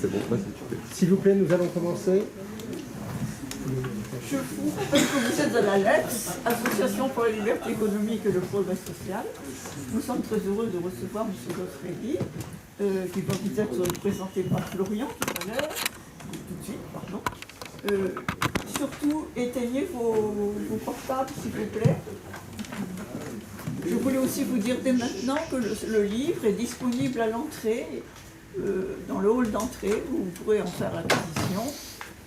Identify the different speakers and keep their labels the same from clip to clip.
Speaker 1: C'est bon, vas-y, tu peux. S'il vous plaît, nous allons commencer.
Speaker 2: Je vous rappelle que vous êtes à la LEPS, Association pour la liberté économique et le progrès social. Nous sommes très heureux de recevoir M. Godfredi, qui va vous être présenté par Florian tout à l'heure, tout de suite, pardon. Surtout, éteignez vos portables, s'il vous plaît. Je voulais aussi vous dire dès maintenant que le livre est disponible à l'entrée, dans le hall d'entrée. Vous pourrez en faire l'acquisition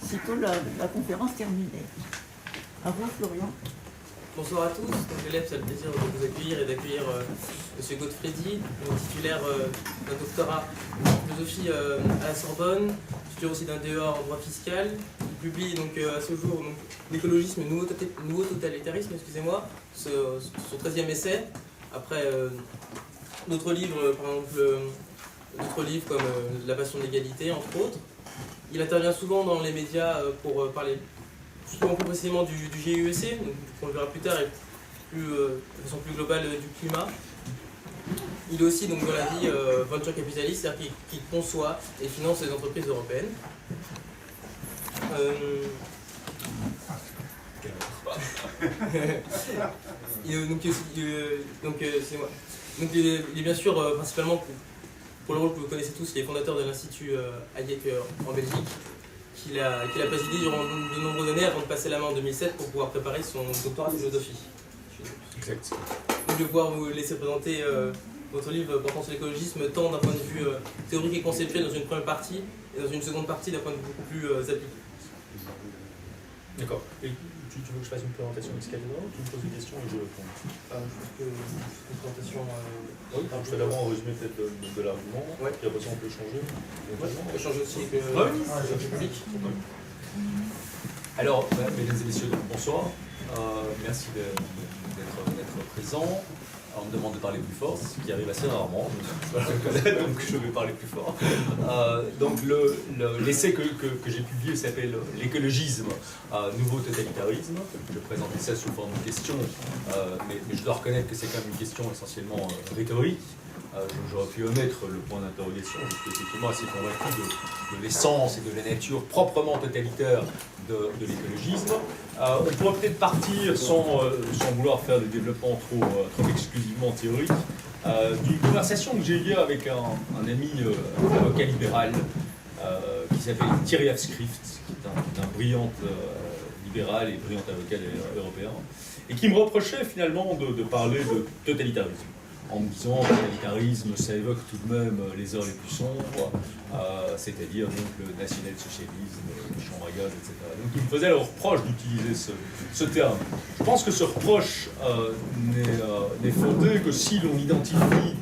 Speaker 2: sitôt la conférence terminée. À vous, Florian.
Speaker 3: Bonsoir à tous. Donc, l'ELEPS a le plaisir de vous accueillir et d'accueillir M. Godfredi, titulaire d'un doctorat en philosophie à la Sorbonne, titulaire aussi d'un DEA en droit fiscal. Il publie donc à ce jour l'écologisme et le nouveau totalitarisme, excusez-moi, son 13e essai. Après d'autres livres, par exemple d'autres livres comme La passion de l'égalité, entre autres. Il intervient souvent dans les médias pour parler souvent plus précisément du GIEC, qu'on le verra plus tard, et de façon plus globale du climat. Il est aussi donc, dans la vie venture capitaliste, c'est-à-dire qu'il conçoit et finance les entreprises européennes. Il est bien sûr principalement pour le rôle que vous connaissez tous, il est fondateur de l'Institut Hayek en Belgique, qu'il a présidé durant de nombreuses années avant de passer la main en 2007 pour pouvoir préparer son doctorat de philosophie.
Speaker 1: Exact.
Speaker 3: Donc, je vais pouvoir vous laisser présenter votre livre portant sur l'écologisme, tant d'un point de vue théorique et conceptuel dans une première partie, et dans une seconde partie d'un point de vue beaucoup plus appliqué.
Speaker 4: D'accord. Et tu veux que je fasse une présentation Excalibur ou tu me poses une question et je réponds?
Speaker 3: Je pense que une présentation.
Speaker 4: Oui, je fais d'abord un résumé peut-être de l'argument,
Speaker 3: ouais.
Speaker 4: Puis après ça on peut changer.
Speaker 3: Ouais, on peut changer aussi avec le public.
Speaker 4: Alors, mesdames et messieurs, bonsoir. Merci d'être présents. Alors, on me demande de parler plus fort, ce qui arrive assez rarement, donc je vais parler plus fort. Donc l'essai que j'ai publié s'appelle L'écologisme, nouveau totalitarisme. Je vais présenter ça sous forme de question, mais je dois reconnaître que c'est quand même une question essentiellement rhétorique. J'aurais pu omettre le point d'interrogation, je suis effectivement assez convaincu de l'essence et de la nature proprement totalitaire de l'écologisme. On pourrait peut-être partir sans vouloir faire des développements trop exclusivement théoriques, d'une conversation que j'ai eue avec un ami avocat libéral qui s'appelle Thierry Afscrift, qui est un brillant libéral et brillant avocat européen, et qui me reprochait finalement de parler de totalitarisme, en me disant que le totalitarisme, ça évoque tout de même les heures les plus sombres, c'est-à-dire donc le national-socialisme, les chambres à gaz, etc. Donc il me faisait le reproche d'utiliser ce terme. Je pense que ce reproche n'est fondé que si l'on identifie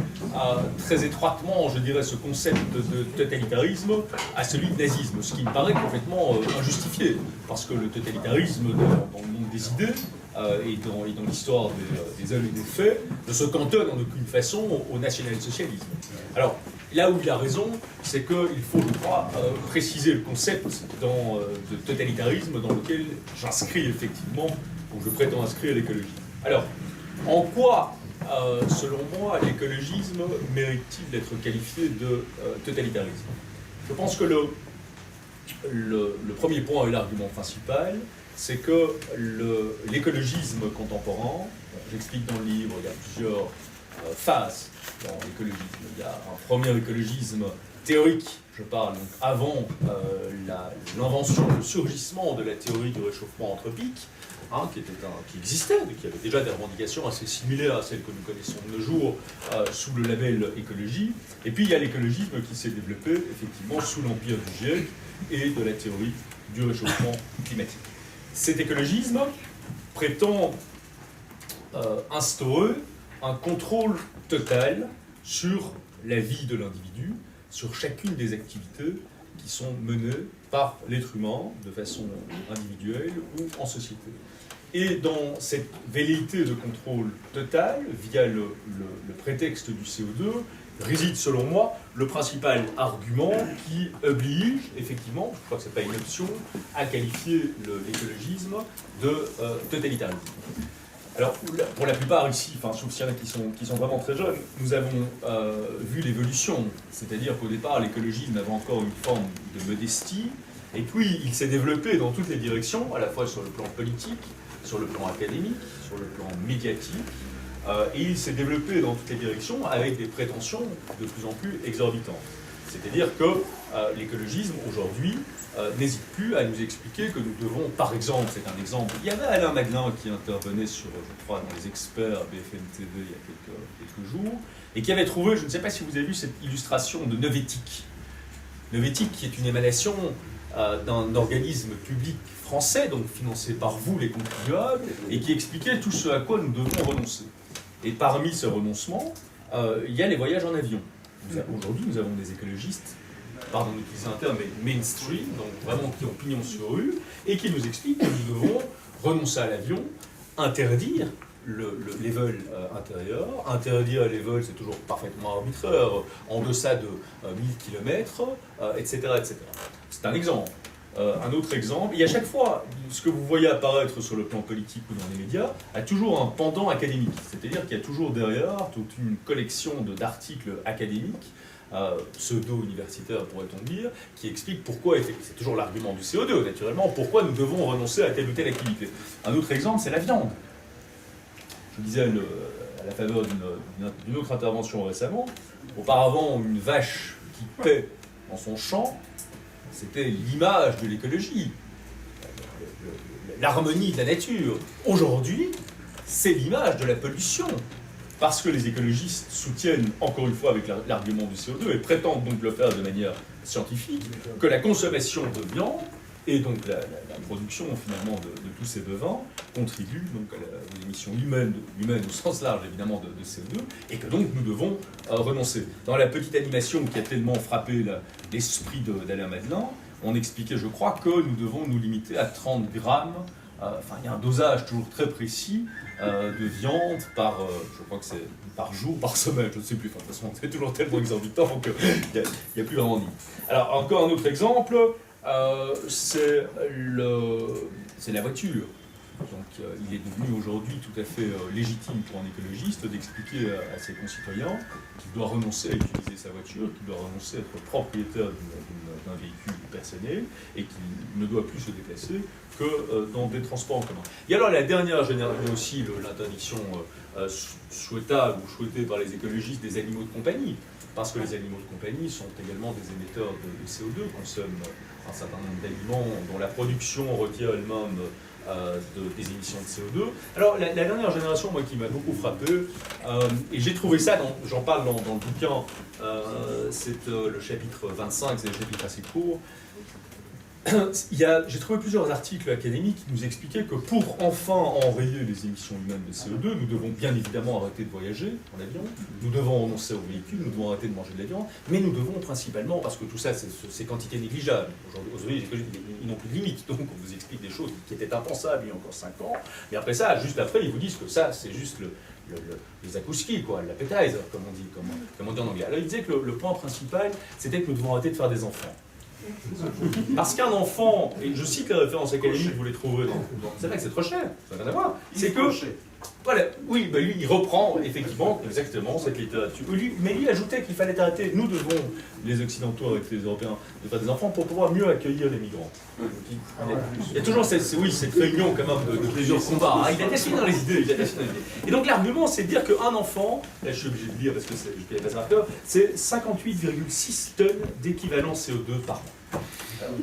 Speaker 4: très étroitement, je dirais, ce concept de totalitarisme à celui de nazisme, ce qui me paraît complètement injustifié, parce que le totalitarisme dans le monde des idées, et dans l'histoire des hommes et des faits, ne se cantonne en aucune façon au national-socialisme. Alors, là où il a raison, c'est qu'il faut, je crois, préciser le concept de totalitarisme dans lequel j'inscris effectivement, ou je prétends inscrire l'écologie. Alors, en quoi, selon moi, l'écologisme mérite-t-il d'être qualifié de totalitarisme? Je pense que le premier point et l'argument principal, c'est que l'écologisme contemporain, j'explique dans le livre, il y a plusieurs phases dans l'écologisme. Il y a un premier écologisme théorique, je parle donc avant l'invention, le surgissement de la théorie du réchauffement anthropique, qui existait, qui avait déjà des revendications assez similaires à celles que nous connaissons de nos jours sous le label écologie. Et puis il y a l'écologisme qui s'est développé effectivement sous l'empire du GIEC et de la théorie du réchauffement climatique. Cet écologisme prétend instaurer un contrôle total sur la vie de l'individu, sur chacune des activités qui sont menées par l'être humain de façon individuelle ou en société. Et dans cette velléité de contrôle total, via le prétexte du CO2, réside selon moi le principal argument qui oblige, effectivement, je crois que ce n'est pas une option, à qualifier l'écologisme de totalitarisme. Alors, pour la plupart ici, enfin, sauf s'il y en a qui sont vraiment très jeunes, nous avons vu l'évolution. C'est-à-dire qu'au départ, l'écologisme avait encore une forme de modestie, et puis il s'est développé dans toutes les directions, à la fois sur le plan politique, sur le plan académique, sur le plan médiatique, et il s'est développé dans toutes les directions avec des prétentions de plus en plus exorbitantes. C'est-à-dire que l'écologisme, aujourd'hui, n'hésite plus à nous expliquer que nous devons, par exemple, c'est un exemple, il y avait Alain Madelin qui intervenait sur, je crois, dans les experts BFM TV il y a quelques jours, et qui avait trouvé, je ne sais pas si vous avez vu cette illustration de Novétique. Novétique qui est une émanation d'un organisme public français, donc financé par vous, les contribuables, et qui expliquait tout ce à quoi nous devons renoncer. Et parmi ces renoncements, il y a les voyages en avion. Aujourd'hui, nous avons des écologistes, pardon d'utiliser un terme, mais mainstream, donc vraiment qui ont pignon sur rue, et qui nous expliquent que nous devons renoncer à l'avion, interdire les vols intérieurs. Interdire les vols, c'est toujours parfaitement arbitraire, en deçà de 1000 km, etc., etc. C'est un exemple. Un autre exemple, et à chaque fois, ce que vous voyez apparaître sur le plan politique ou dans les médias a toujours un pendant académique. C'est-à-dire qu'il y a toujours derrière toute une collection d'articles académiques, pseudo-universitaires pourrait-on dire, qui expliquent pourquoi, c'est toujours l'argument du CO2 naturellement, pourquoi nous devons renoncer à telle ou telle activité. Un autre exemple, c'est la viande. Je disais à la faveur d'une autre intervention récemment, auparavant une vache qui paît dans son champ, c'était l'image de l'écologie, l'harmonie de la nature. Aujourd'hui, c'est l'image de la pollution. Parce que les écologistes soutiennent, encore une fois avec l'argument du CO2, et prétendent donc le faire de manière scientifique, que la consommation de viande, et donc la production finalement de tous ces bovins, contribue donc à l'émission humaine au sens large évidemment de CO2, et que donc nous devons renoncer. Dans la petite animation qui a tellement frappé l'esprit d'Alain Madelin, on expliquait, je crois, que nous devons nous limiter à 30 grammes, enfin il y a un dosage toujours très précis de viande je crois que c'est par jour, par semaine, je ne sais plus, enfin, de toute façon c'est toujours tellement exorbitant qu'il n'y a plus vraiment de limite. Alors encore un autre exemple, c'est la voiture. Donc il est devenu aujourd'hui tout à fait légitime pour un écologiste d'expliquer à ses concitoyens qu'il doit renoncer à utiliser sa voiture, qu'il doit renoncer à être propriétaire d'un véhicule personnel et qu'il ne doit plus se déplacer que dans des transports en commun. Et alors la dernière génération aussi l'interdiction souhaitable ou souhaitée par les écologistes des animaux de compagnie, parce que les animaux de compagnie sont également des émetteurs de CO2, consomment un certain nombre d'aliments dont la production retire elle-même des émissions de CO2. Alors la dernière génération, moi, qui m'a beaucoup frappé, et j'ai trouvé ça, j'en parle dans le bouquin, c'est le chapitre 25, c'est le chapitre assez court. J'ai trouvé plusieurs articles académiques qui nous expliquaient que pour enfin enrayer les émissions humaines de CO2, nous devons bien évidemment arrêter de voyager en avion, nous devons renoncer aux véhicules, nous devons arrêter de manger de la viande, mais nous devons principalement, parce que tout ça c'est quantité négligeable, aujourd'hui ils n'ont plus de limite, donc on vous explique des choses qui étaient impensables il y a encore 5 ans, mais après ça, juste après, ils vous disent que ça c'est juste les akouski, quoi, l'appetizer, comme on dit en anglais. Alors ils disaient que le point principal, c'était que nous devons arrêter de faire des enfants. Parce qu'un enfant, et je cite les références académiques, vous les trouverez c'est vrai que c'est trop cher, ça n'a rien à voir. C'est que, voilà, oui, bah lui, il reprend effectivement exactement cette littérature. Mais lui ajoutait qu'il fallait arrêter, nous devons, les Occidentaux avec les Européens, de faire des enfants pour pouvoir mieux accueillir les migrants. Il y a toujours cette réunion quand même de plusieurs combats. Il était assis dans les idées, Et donc l'argument, c'est de dire qu'un enfant, là je suis obligé de lire parce que je ne connais pas ça par cœur, c'est 58,6 tonnes d'équivalent CO2 par an.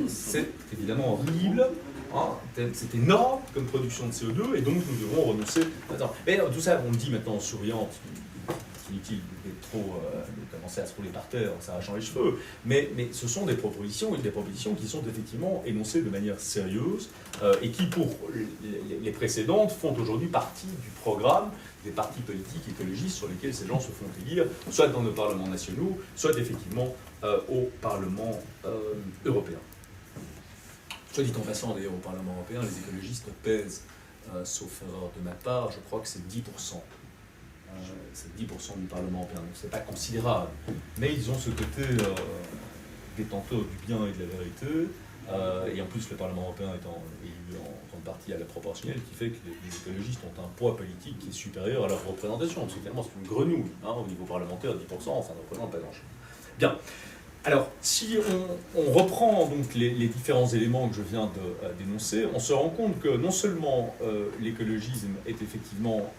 Speaker 4: C'est évidemment horrible, hein, c'est énorme comme production de CO2, et donc nous devons renoncer. Mais tout ça, on le dit maintenant en souriant, c'est inutile d'être trop de commencer à se rouler par terre, ça arrachant les cheveux, mais ce sont des propositions qui sont effectivement énoncées de manière sérieuse, et qui, pour les précédentes, font aujourd'hui partie du programme des partis politiques écologistes sur lesquels ces gens se font élire, soit dans nos parlements nationaux, soit effectivement au Parlement européen. Soit dit en passant, d'ailleurs, au Parlement européen, les écologistes pèsent, sauf erreur de ma part, je crois que c'est 10%. C'est 10% du Parlement européen, donc c'est pas considérable. Mais ils ont ce côté détenteur du bien et de la vérité, Et en plus, le Parlement européen étant élu en grande partie à la proportionnelle, qui fait que les écologistes ont un poids politique qui est supérieur à leur représentation. Parce que finalement, c'est une grenouille. Au niveau parlementaire, 10%, ça ne représente pas grand-chose. Bien. Alors, si on reprend donc les différents éléments que je viens de dénoncer, on se rend compte que non seulement l'écologisme est effectivement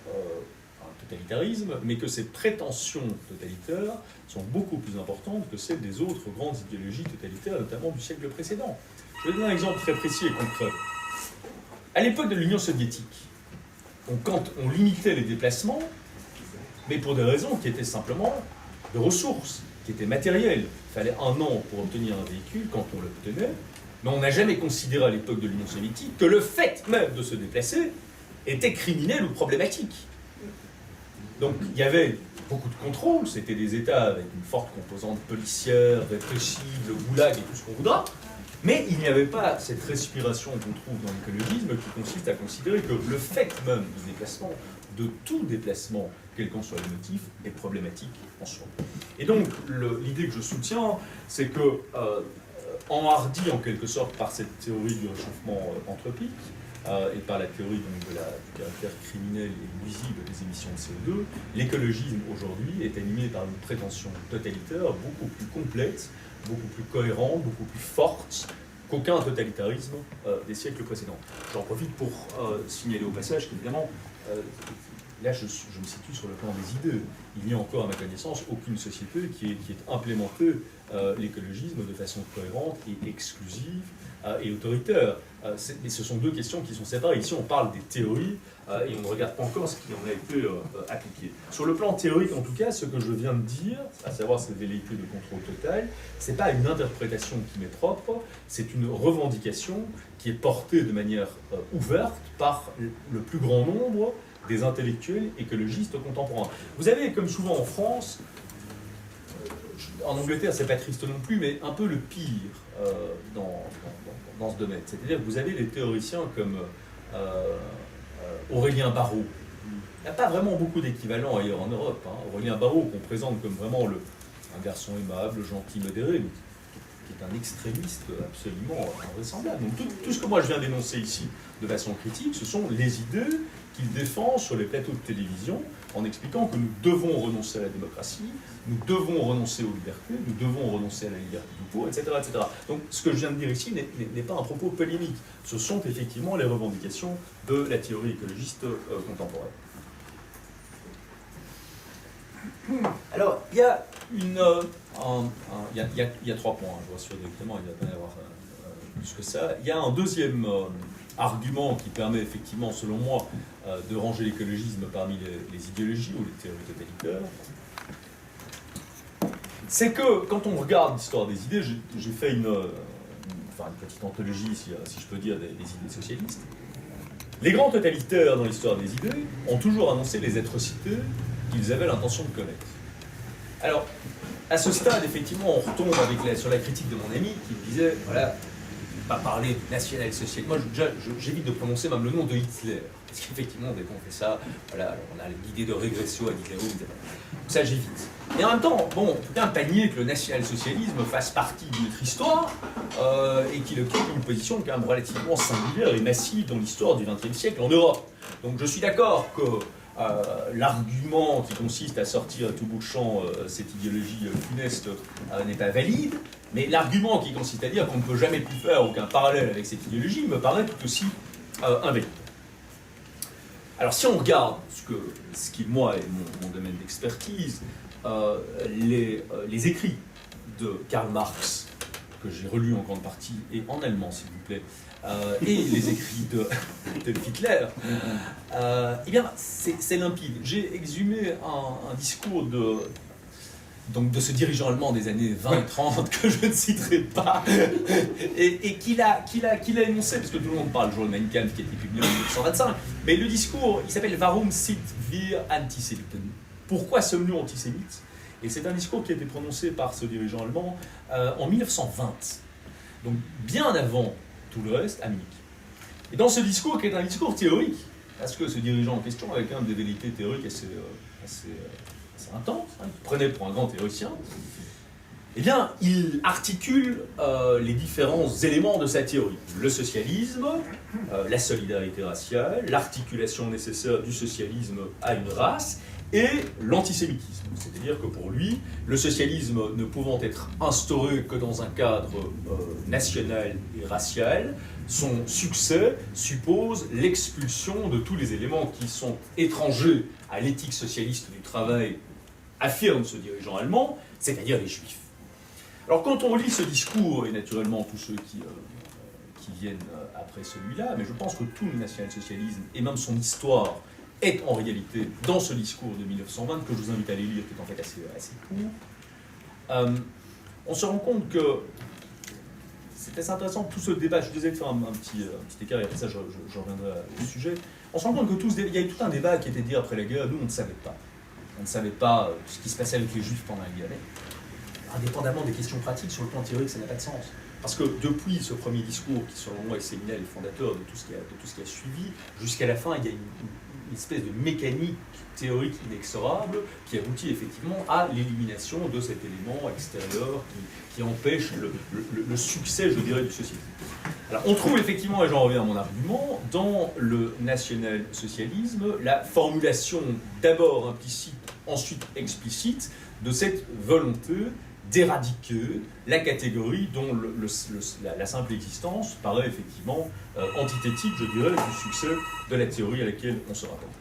Speaker 4: un totalitarisme, mais que ses prétentions totalitaires sont beaucoup plus importantes que celles des autres grandes idéologies totalitaires, notamment du siècle précédent. Je vais donner un exemple très précis et concret. À l'époque de l'Union soviétique, quand on limitait les déplacements, mais pour des raisons qui étaient simplement de ressources, qui étaient matérielles. Il fallait 1 an pour obtenir un véhicule quand on l'obtenait, mais on n'a jamais considéré à l'époque de l'Union soviétique que le fait même de se déplacer était criminel ou problématique. Donc il y avait beaucoup de contrôle, c'était des États avec une forte composante policière, répressive, le goulag et tout ce qu'on voudra, mais il n'y avait pas cette respiration qu'on trouve dans l'écologisme qui consiste à considérer que le fait même du déplacement, de tout déplacement, quel qu'en soit le motif, est problématique en soi. Et donc, l'idée que je soutiens, c'est que, enhardi en quelque sorte par cette théorie du réchauffement anthropique, et par la théorie donc, du caractère criminel et nuisible des émissions de CO2, l'écologisme aujourd'hui est animé par une prétention totalitaire beaucoup plus complète, beaucoup plus cohérente, beaucoup plus forte qu'aucun totalitarisme des siècles précédents. J'en profite pour signaler au passage qu'évidemment, là je me situe sur le plan des idées. Il n'y a encore, à ma connaissance, aucune société qui ait implémenté l'écologisme de façon cohérente et exclusive et autoritaire. Mais ce sont deux questions qui sont séparées. Ici, on parle des théories et on ne regarde pas encore ce qui en a été appliqué. Sur le plan théorique, en tout cas, ce que je viens de dire, à savoir cette velléité de contrôle total, ce n'est pas une interprétation qui m'est propre, c'est une revendication qui est portée de manière ouverte par le plus grand nombre des intellectuels écologistes contemporains. Vous avez, comme souvent en France, en Angleterre, c'est pas triste non plus, mais un peu le pire dans ce domaine. C'est-à-dire que vous avez des théoriciens comme Aurélien Barraud. Il n'y a pas vraiment beaucoup d'équivalents ailleurs en Europe. Aurélien Barraud, qu'on présente comme vraiment un garçon aimable, gentil, modéré, mais qui est un extrémiste absolument invraisemblable. Donc tout ce que moi je viens d'énoncer ici de façon critique, ce sont les idées qu'il défend sur les plateaux de télévision en expliquant que nous devons renoncer à la démocratie, nous devons renoncer aux libertés, nous devons renoncer à la liberté du pauvre, etc., etc. Donc ce que je viens de dire ici n'est pas un propos polémique. Ce sont effectivement les revendications de la théorie écologiste contemporaine. Alors, il y a il y a 3 points, je vous rassure directement, il ne va pas y avoir plus que ça. Il y a un deuxième argument qui permet effectivement, selon moi, de ranger l'écologisme parmi les idéologies ou les théories totalitaires. C'est que, quand on regarde l'histoire des idées, j'ai fait une petite anthologie, si je peux dire, des idées socialistes. Les grands totalitaires dans l'histoire des idées ont toujours annoncé les atrocités qu'ils avaient l'intention de commettre. Alors, à ce stade, effectivement, on retombe sur la critique de mon ami qui me disait, voilà, pas parler national-socialiste. Moi, j'évite de prononcer même le nom de Hitler. Parce qu'effectivement, dès qu'on fait ça, voilà, on a l'idée de régression à Hitler, etc. Ça, j'évite. Et en même temps, bon, on peut bien panier que le national-socialisme fasse partie de notre histoire et qu'il occupe une position quand même relativement singulière et massive dans l'histoire du XXe siècle en Europe. Donc je suis d'accord que l'argument qui consiste à sortir à tout bout de champ cette idéologie funeste n'est pas valide, mais l'argument qui consiste à dire qu'on ne peut jamais plus faire aucun parallèle avec cette idéologie me paraît tout aussi invalide. Alors si on regarde ce qui moi est mon domaine d'expertise, les écrits de Karl Marx, que j'ai relus en grande partie, et en allemand s'il vous plaît, et les écrits de Hitler, eh bien c'est limpide. J'ai exhumé un discours de ce dirigeant allemand des années 20 et 30 que je ne citerai pas et qu'il a énoncé, parce que tout le monde parle du journal Mein Kampf qui a été publié en 1925, mais le discours, il s'appelle Warum sind wir Antisemiten? Pourquoi sommes-nous antisémites? Et c'est un discours qui a été prononcé par ce dirigeant allemand en 1920, donc bien avant tout le reste à Munich. Et dans ce discours, qui est un discours théorique, parce que ce dirigeant en question avait quand même des velléités théoriques assez intense, il prenait pour un grand théoricien, eh bien, il articule les différents éléments de sa théorie. Le socialisme, la solidarité raciale, l'articulation nécessaire du socialisme à une race, et l'antisémitisme. C'est-à-dire que pour lui, le socialisme ne pouvant être instauré que dans un cadre national et racial, son succès suppose l'expulsion de tous les éléments qui sont étrangers à l'éthique socialiste du travail, affirme ce dirigeant allemand, c'est-à-dire les juifs. Alors quand on lit ce discours, et naturellement tous ceux qui viennent après celui-là, mais je pense que tout le national-socialisme, et même son histoire, est en réalité dans ce discours de 1920, que je vous invite à aller lire, qui est en fait assez court, on se rend compte que c'est assez intéressant, tout ce débat, je suis désolé de faire un petit écart, et après ça je reviendrai au sujet, on se rend compte que il y a eu tout un débat qui était dit après la guerre, nous on ne savait pas. On ne savait pas ce qui se passait avec les juifs pendant la guerre. Indépendamment des questions pratiques, sur le plan théorique, ça n'a pas de sens. Parce que depuis ce premier discours, qui selon moi est séminal et fondateur de tout ce qui a suivi, jusqu'à la fin, il y a une espèce de mécanique théorique inexorable qui aboutit effectivement à l'élimination de cet élément extérieur qui empêche le succès, je dirais, du socialisme. Alors, on trouve effectivement, et j'en reviens à mon argument, dans le national-socialisme, la formulation d'abord implicite, ensuite explicite, de cette volonté d'éradiquer la catégorie dont la simple existence paraît effectivement antithétique, je dirais, du succès de la théorie à laquelle on se rapporte.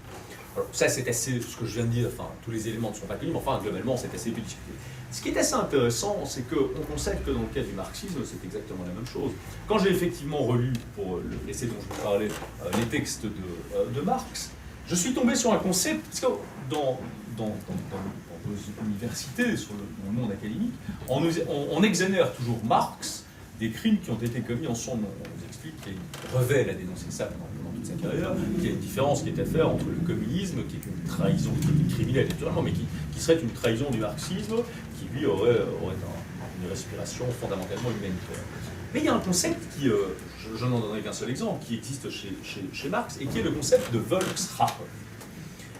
Speaker 4: Alors ça c'est assez, ce que je viens de dire, enfin tous les éléments ne sont pas connus, mais enfin globalement c'est assez peu discuté. Ce qui est assez intéressant, c'est qu'on constate que dans le cas du marxisme, c'est exactement la même chose. Quand j'ai effectivement relu, pour l'essai dont je vous parlais, les textes de Marx, je suis tombé sur un concept, parce que dans nos universités, dans le monde académique, on exonère toujours Marx des crimes qui ont été commis en son nom. On nous explique qu'il Revel a dénoncé ça pendant toute sa carrière, qu'il y a une différence qui est à faire entre le communisme, qui est une trahison criminelle naturellement, mais qui serait une trahison du marxisme, qui lui aurait une respiration fondamentalement humanitaire. Mais il y a un concept qui, je n'en donnerai qu'un seul exemple, qui existe chez Marx, et qui est le concept de Volksrache.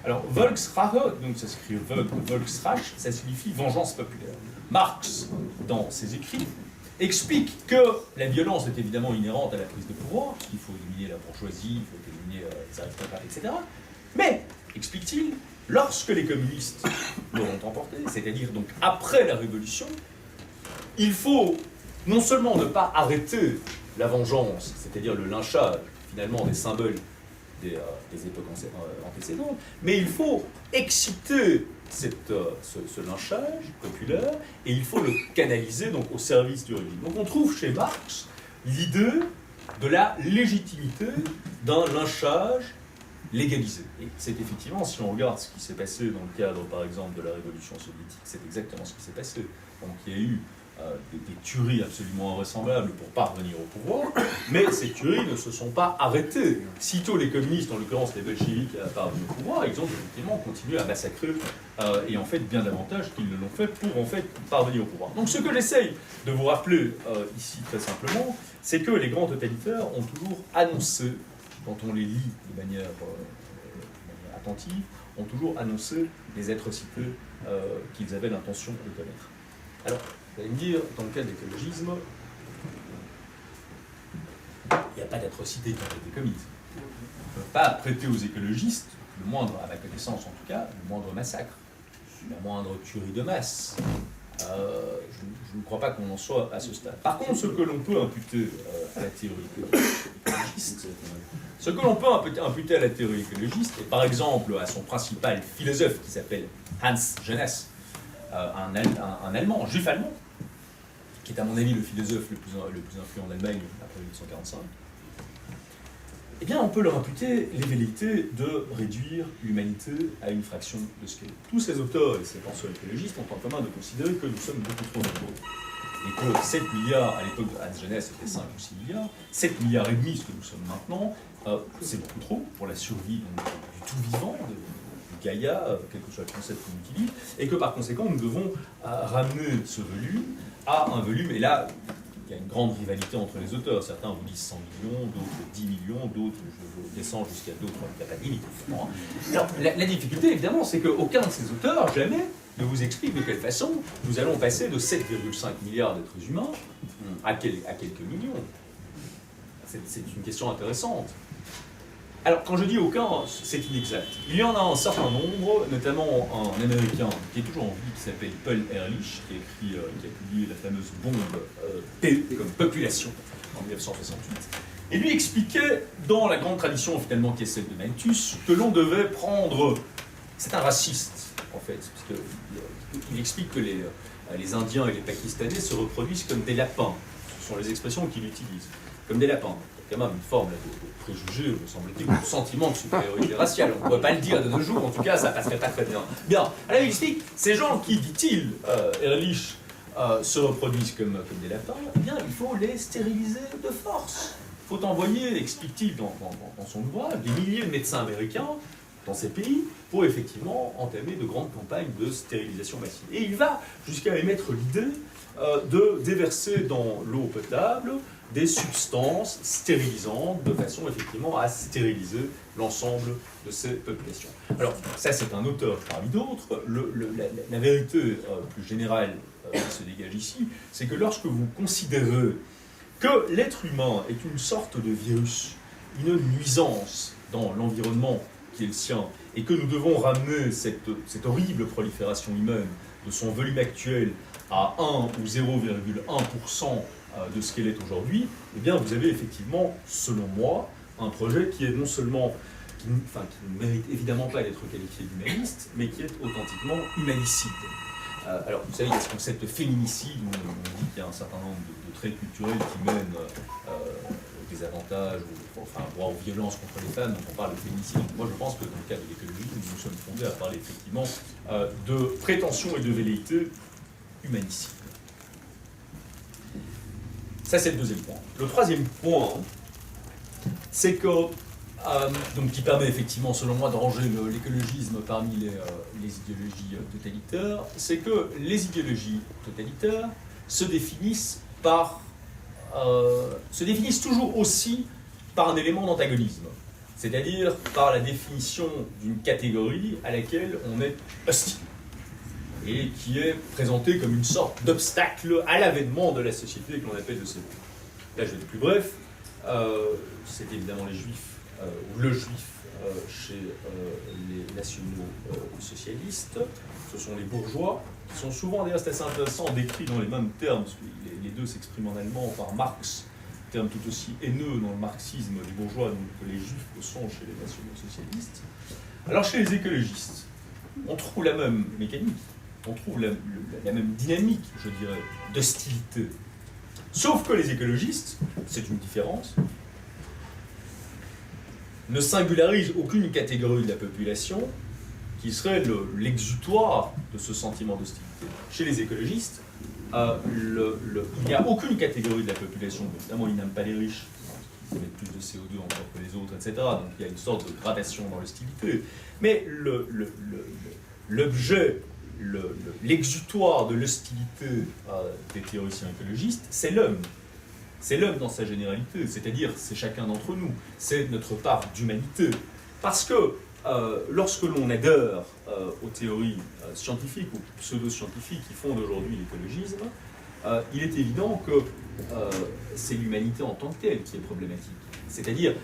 Speaker 4: Alors, Volksrache, donc ça s'écrit Volksrache, ça signifie vengeance populaire. Marx, dans ses écrits, explique que la violence est évidemment inhérente à la prise de pouvoir, qu'il faut éliminer la bourgeoisie, il faut éliminer les aristocrates, etc. Mais, explique-t-il, lorsque les communistes l'auront emporté, c'est-à-dire donc après la Révolution, il faut non seulement ne pas arrêter la vengeance, c'est-à-dire le lynchage, finalement, des symboles des époques antécédentes, mais il faut exciter ce lynchage populaire et il faut le canaliser donc, au service du régime. Donc on trouve chez Marx l'idée de la légitimité d'un lynchage légalisé. Et c'est effectivement, si on regarde ce qui s'est passé dans le cadre, par exemple, de la Révolution soviétique, c'est exactement ce qui s'est passé. Donc il y a eu des tueries absolument invraisemblables pour parvenir au pouvoir, mais ces tueries ne se sont pas arrêtées. Sitôt les communistes, en l'occurrence les bolcheviks, parvenus au pouvoir, ils ont effectivement continué à massacrer, et en fait bien davantage qu'ils ne l'ont fait pour en fait parvenir au pouvoir. Donc ce que j'essaye de vous rappeler ici très simplement, c'est que les grands totalitaires ont toujours annoncé, quand on les lit de manière attentive, ont toujours annoncé les atrocités qu'ils avaient l'intention de commettre. Alors, vous allez me dire, dans le cas de l'écologisme, il n'y a pas d'atrocité qui a été commise. On ne peut pas prêter aux écologistes, le moindre, à ma connaissance en tout cas, le moindre massacre, la moindre tuerie de masse. Je ne crois pas qu'on en soit à ce stade. Par contre, ce que l'on peut imputer à la théorie écologiste, et par exemple à son principal philosophe qui s'appelle Hans Jonas, un Allemand, un juif allemand, qui est à mon avis le philosophe le plus influent d'Allemagne après 1845, eh bien on peut leur imputer les velléités de réduire l'humanité à une fraction de ce qu'elle est. Tous ces auteurs et ces penseurs écologistes ont en commun de considérer que nous sommes beaucoup trop nombreux. Et que 7 milliards, à l'époque de Hans Jonas, c'était 5 ou 6 milliards, 7 milliards et demi, ce que nous sommes maintenant, c'est beaucoup trop pour la survie donc, du tout vivant, de Gaïa, quel que soit le concept qu'on utilise, et que par conséquent nous devons ramener ce volume à un volume, et là il y a une grande rivalité entre les auteurs, certains vous disent 100 millions, d'autres 10 millions, d'autres je descends jusqu'à d'autres, il n'y a pas de limite. Alors la difficulté évidemment c'est qu'aucun de ces auteurs jamais ne vous explique de quelle façon nous allons passer de 7,5 milliards d'êtres humains à quelques millions. C'est une question intéressante. Alors, quand je dis aucun, c'est inexact. Il y en a un certain nombre, notamment un Américain qui est toujours en vie, qui s'appelle Paul Ehrlich, qui a publié la fameuse bombe P comme population en 1968. Et lui expliquait, dans la grande tradition finalement qui est celle de Malthus, que l'on devait prendre... C'est un raciste, en fait, parce qu'il explique que les Indiens et les Pakistanais se reproduisent comme des lapins. Ce sont les expressions qu'il utilise. Comme des lapins. Il y a quand même une forme là, de préjugé, me semble-t-il, de sentiment de supériorité raciale. On ne pourrait pas le dire de nos jours, en tout cas, ça passerait pas très bien. Bien, alors il explique, ces gens qui, dit-il, Ehrlich, se reproduisent comme des lapins, eh bien, il faut les stériliser de force. Il faut envoyer, explique-t-il dans son ouvrage, des milliers de médecins américains dans ces pays pour effectivement entamer de grandes campagnes de stérilisation massive. Et il va jusqu'à émettre l'idée de déverser dans l'eau potable des substances stérilisantes de façon effectivement à stériliser l'ensemble de ces populations. Alors ça c'est un auteur parmi d'autres. La vérité plus générale qui se dégage ici, c'est que lorsque vous considérez que l'être humain est une sorte de virus, une nuisance dans l'environnement qui est le sien, et que nous devons ramener cette horrible prolifération humaine de son volume actuel à 1 ou 0,1% de ce qu'elle est aujourd'hui, eh bien vous avez effectivement, selon moi, un projet qui est non seulement, qui ne mérite évidemment pas d'être qualifié d'humaniste, mais qui est authentiquement humanicide. Alors vous savez, il y a ce concept de féminicide, où on dit qu'il y a un certain nombre de traits culturels qui mènent des avantages, voire aux violences contre les femmes, donc on parle de féminicide. Moi je pense que dans le cas de l'écologie, nous nous sommes fondés à parler effectivement de prétention et de velléité humanicide. Ça, c'est le deuxième point. Le troisième point, c'est que, donc, qui permet effectivement, selon moi, de ranger l'écologisme parmi les idéologies totalitaires, c'est que les idéologies totalitaires se définissent toujours aussi par un élément d'antagonisme, c'est-à-dire par la définition d'une catégorie à laquelle on est hostile, et qui est présenté comme une sorte d'obstacle à l'avènement de la société que l'on appelle de société. Là, je vais être plus bref. C'est évidemment les Juifs, ou le Juif chez les nationaux socialistes. Ce sont les bourgeois, qui sont souvent, d'ailleurs, c'est assez intéressant, décrits dans les mêmes termes, parce que les deux s'expriment en allemand par Marx, terme tout aussi haineux dans le marxisme des bourgeois que les Juifs le sont chez les nationaux socialistes. Alors, chez les écologistes, on trouve la même mécanique. On trouve la même dynamique, je dirais, d'hostilité. Sauf que les écologistes, c'est une différence, ne singularisent aucune catégorie de la population qui serait l'exutoire de ce sentiment d'hostilité. Chez les écologistes, il n'y a aucune catégorie de la population, évidemment ils n'aiment pas les riches, ils émettent plus de CO2 encore que les autres, etc. Donc il y a une sorte de gradation dans l'hostilité. Mais l'objet, l'exutoire de l'hostilité des théoriciens écologistes, c'est l'homme. C'est l'homme dans sa généralité, c'est-à-dire c'est chacun d'entre nous, c'est notre part d'humanité. Parce que lorsque l'on adhère aux théories scientifiques ou pseudo-scientifiques qui fondent aujourd'hui l'écologisme, il est évident que c'est l'humanité en tant que telle qui est problématique. C'est-à-dire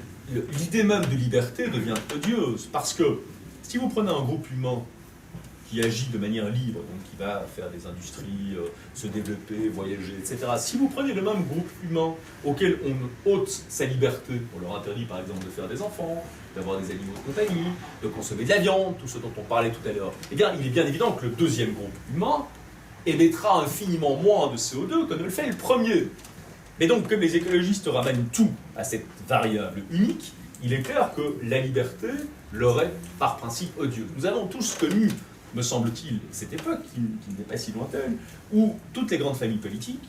Speaker 4: l'idée même de liberté devient odieuse, parce que si vous prenez un groupe humain qui agit de manière libre, donc qui va faire des industries, se développer, voyager, etc. Si vous prenez le même groupe humain auquel on ôte sa liberté, on leur interdit par exemple de faire des enfants, d'avoir des animaux de compagnie, de consommer de la viande, tout ce dont on parlait tout à l'heure, eh bien il est bien évident que le deuxième groupe humain émettra infiniment moins de CO2 que ne le fait le premier. Mais donc comme les écologistes ramènent tout à cette variable unique, il est clair que la liberté leur est par principe odieuse. Nous avons tous connu, me semble-t-il, cette époque, qui n'est pas si lointaine, où toutes les grandes familles politiques,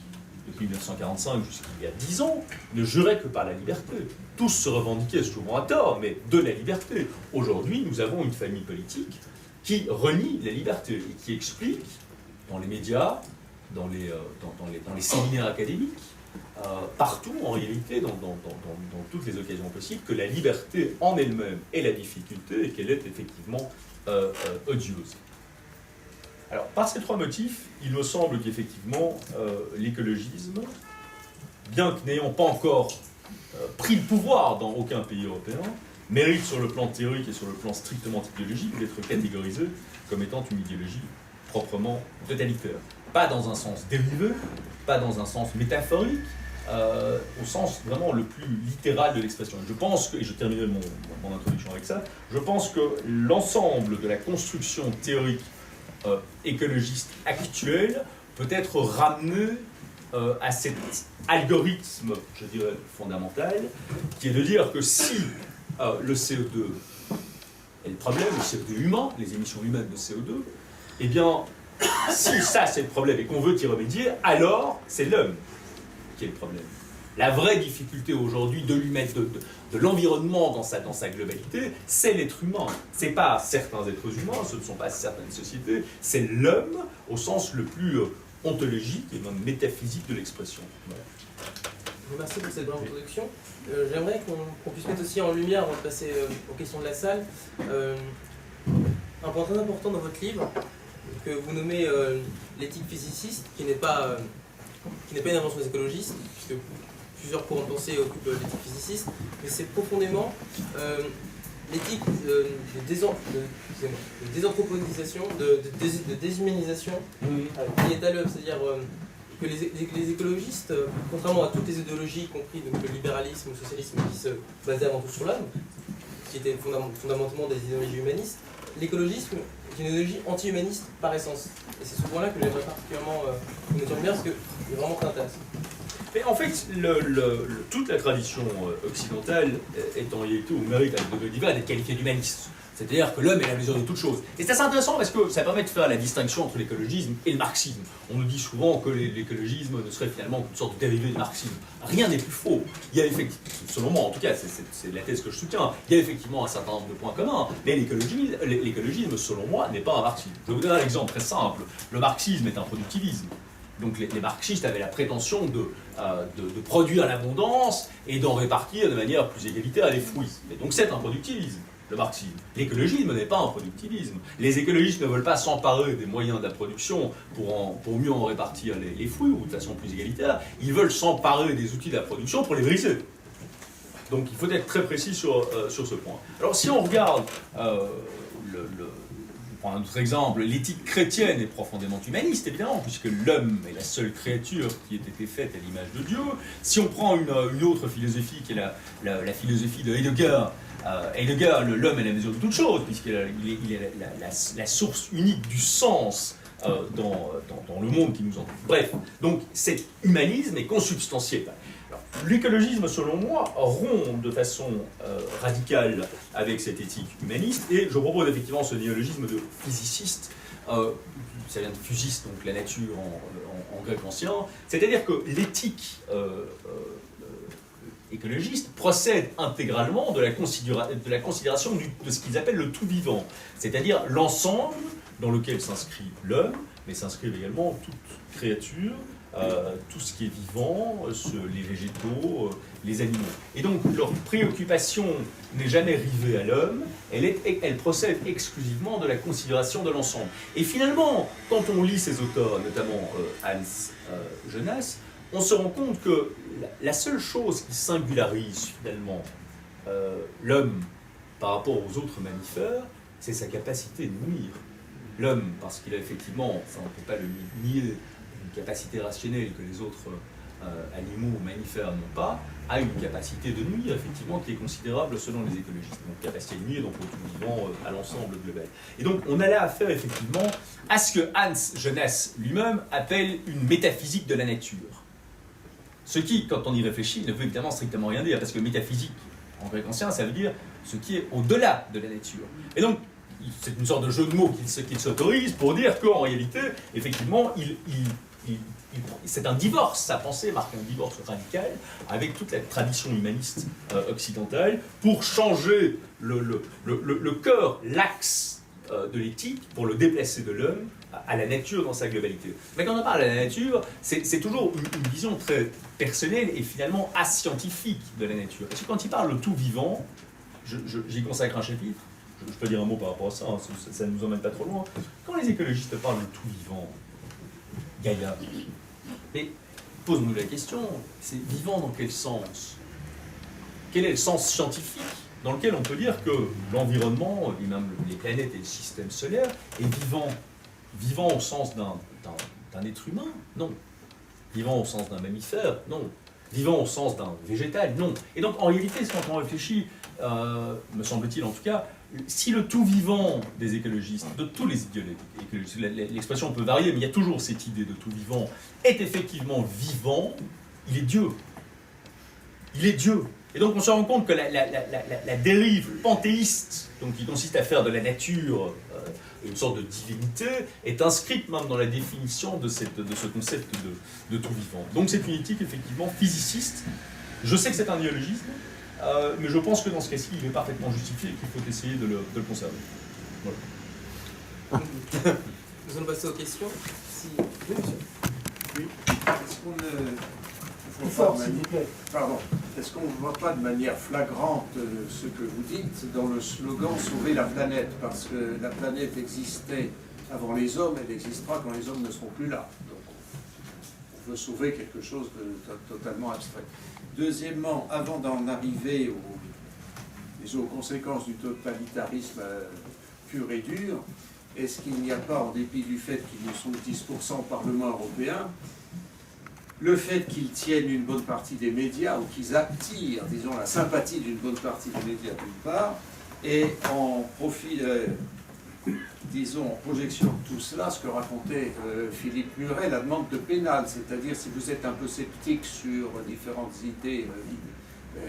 Speaker 4: depuis 1945 jusqu'il y a 10 ans, ne juraient que par la liberté. Tous se revendiquaient, souvent à tort, mais de la liberté. Aujourd'hui, nous avons une famille politique qui renie la liberté et qui explique, dans les médias, dans les séminaires académiques, partout en réalité, dans toutes les occasions possibles, que la liberté en elle-même est la difficulté et qu'elle est effectivement odieuse.
Speaker 5: Alors, par ces trois motifs, il me semble qu'effectivement, l'écologisme, bien que n'ayant pas encore pris le pouvoir dans aucun pays européen, mérite sur le plan théorique et sur le plan strictement idéologique d'être catégorisé comme étant une idéologie proprement totalitaire. Pas dans un sens dérivé, pas dans un sens métaphorique, au sens vraiment le plus littéral de l'expression. Je pense que, et je terminerai mon introduction avec ça, je pense que l'ensemble de la construction théorique écologiste actuelle peut être ramené à cet algorithme, je dirais, fondamental, qui est de dire que si le CO2 est le problème, le CO2 humain, les émissions humaines de CO2, eh bien, si ça c'est le problème et qu'on veut y remédier, alors c'est l'homme qui est le problème. La vraie difficulté aujourd'hui de l'environnement dans sa globalité, c'est l'être humain. Ce n'est pas certains êtres humains, ce ne sont pas certaines sociétés, c'est l'homme au sens le plus ontologique et même métaphysique de l'expression. Voilà.
Speaker 3: Merci pour cette brève introduction. J'aimerais qu'on puisse mettre aussi en lumière, avant de passer aux questions de la salle, un point très important dans votre livre, que vous nommez l'éthique physiciste, qui n'est pas une invention des écologistes, puisque plusieurs courants de pensée occupent l'éthique physiciste, mais c'est profondément l'éthique de désanthroponisation, de déshumanisation qui est à l'œuvre, c'est-à-dire que les écologistes, contrairement à toutes les idéologies, y compris donc, le libéralisme ou le socialisme qui se basaient avant tout sur l'homme, qui étaient fondamentalement des idéologies humanistes, l'écologisme est une idéologie anti-humaniste par essence. Et c'est ce point-là que j'aimerais particulièrement vous mettre en lumière, parce que c'est vraiment très intéressant.
Speaker 5: Mais en fait, toute la tradition occidentale est en réalité au mérite avec de divers d'être qualifiée d'humaniste. C'est-à-dire que l'homme est la mesure de toute chose. Et c'est assez intéressant parce que ça permet de faire la distinction entre l'écologisme et le marxisme. On nous dit souvent que l'écologisme ne serait finalement qu'une sorte de dérivé du marxisme. Rien n'est plus faux. Il y a effectivement, selon moi en tout cas, c'est la thèse que je soutiens, il y a effectivement un certain nombre de points communs, mais l'écologisme, selon moi, n'est pas un marxisme. Je vais vous donner un exemple très simple. Le marxisme est un productivisme. Donc les marxistes avaient la prétention de produire l'abondance et d'en répartir de manière plus égalitaire les fruits. Et donc c'est un productivisme, le marxisme. L'écologisme n'est pas un productivisme. Les écologistes ne veulent pas s'emparer des moyens de la production pour mieux en répartir les fruits ou de façon plus égalitaire. Ils veulent s'emparer des outils de la production pour les briser. Donc il faut être très précis sur ce point. Alors si on regarde pour un autre exemple, l'éthique chrétienne est profondément humaniste, évidemment, puisque l'homme est la seule créature qui ait été faite à l'image de Dieu. Si on prend une autre philosophie, qui est la philosophie de Heidegger, l'homme est la mesure de toute chose, puisqu'il est la source unique du sens dans le monde qui nous entoure. Bref, donc cet humanisme est consubstantiel. L'écologisme, selon moi, rompt de façon radicale avec cette éthique humaniste, et je propose effectivement ce néologisme de physiciste, ça vient de physiste, donc la nature en grec ancien, c'est-à-dire que l'éthique écologiste procède intégralement de la considération de ce qu'ils appellent le tout vivant, c'est-à-dire l'ensemble dans lequel s'inscrit l'homme, mais s'inscrivent également toute créature, tout ce qui est vivant, les végétaux, les animaux. Et donc leur préoccupation n'est jamais rivée à l'homme, elle procède exclusivement de la considération de l'ensemble. Et finalement, quand on lit ces auteurs, notamment Hans Jonas, on se rend compte que la seule chose qui singularise finalement l'homme par rapport aux autres mammifères, c'est sa capacité de nuire. L'homme, parce qu'il a effectivement, ça on ne peut pas le nier, une capacité rationnelle que les autres animaux ou mammifères n'ont pas, a une capacité de nuire, effectivement, qui est considérable selon les écologistes. Donc, capacité de nuire, donc au tout vivant, à l'ensemble global. Et donc, on a là affaire, effectivement, à ce que Hans Jonas lui-même appelle une métaphysique de la nature. Ce qui, quand on y réfléchit, ne veut évidemment strictement rien dire, parce que métaphysique, en grec ancien, ça veut dire ce qui est au-delà de la nature. Et donc, c'est une sorte de jeu de mots qu'il s'autorise pour dire qu'en réalité, effectivement, c'est un divorce, sa pensée marque un divorce radical avec toute la tradition humaniste occidentale pour changer le cœur, l'axe de l'éthique, pour le déplacer de l'homme à la nature dans sa globalité. Mais quand on parle de la nature, c'est toujours une vision très personnelle et finalement ascientifique de la nature. Parce que quand il parle de tout vivant, j'y consacre un chapitre, je peux dire un mot par rapport à ça, hein, ça ne nous emmène pas trop loin. Quand les écologistes parlent de tout vivant, Gaïa, mais pose-nous la question, c'est vivant dans quel sens? Quel est le sens scientifique dans lequel on peut dire que l'environnement, et même les planètes et le système solaire, est vivant? Vivant au sens d'un être humain? Non. Vivant au sens d'un mammifère? Non. Vivant au sens d'un végétal? Non. Et donc, en réalité, quand on réfléchit, me semble-t-il en tout cas, si le tout vivant des écologistes, de tous les idéologues écologistes, l'expression peut varier, mais il y a toujours cette idée de tout vivant, est effectivement vivant, il est Dieu. Il est Dieu. Et donc on se rend compte que la dérive panthéiste, donc qui consiste à faire de la nature une sorte de divinité, est inscrite même dans la définition de ce concept de tout vivant. Donc c'est une éthique effectivement physiciste. Je sais que c'est un néologisme, mais je pense que dans ce cas-ci, il est parfaitement justifié et qu'il faut essayer de le conserver. Voilà.
Speaker 3: Nous allons passer aux questions. Si... Oui, monsieur.
Speaker 6: Oui. Est-ce qu'on est-ce qu'on ne voit pas de manière flagrante ce que vous dites dans le slogan « Sauver la planète » parce que la planète existait avant les hommes, elle existera quand les hommes ne seront plus là. Donc on veut sauver quelque chose de totalement abstrait. Deuxièmement, avant d'en arriver aux conséquences du totalitarisme pur et dur, est-ce qu'il n'y a pas, en dépit du fait qu'ils ne sont que 10% au Parlement européen, le fait qu'ils tiennent une bonne partie des médias, ou qu'ils attirent, disons, la sympathie d'une bonne partie des médias d'une part, et en profit, disons, en projection de tout cela, ce que racontait Philippe Muret, la demande de pénal, c'est-à-dire si vous êtes un peu sceptique sur différentes idées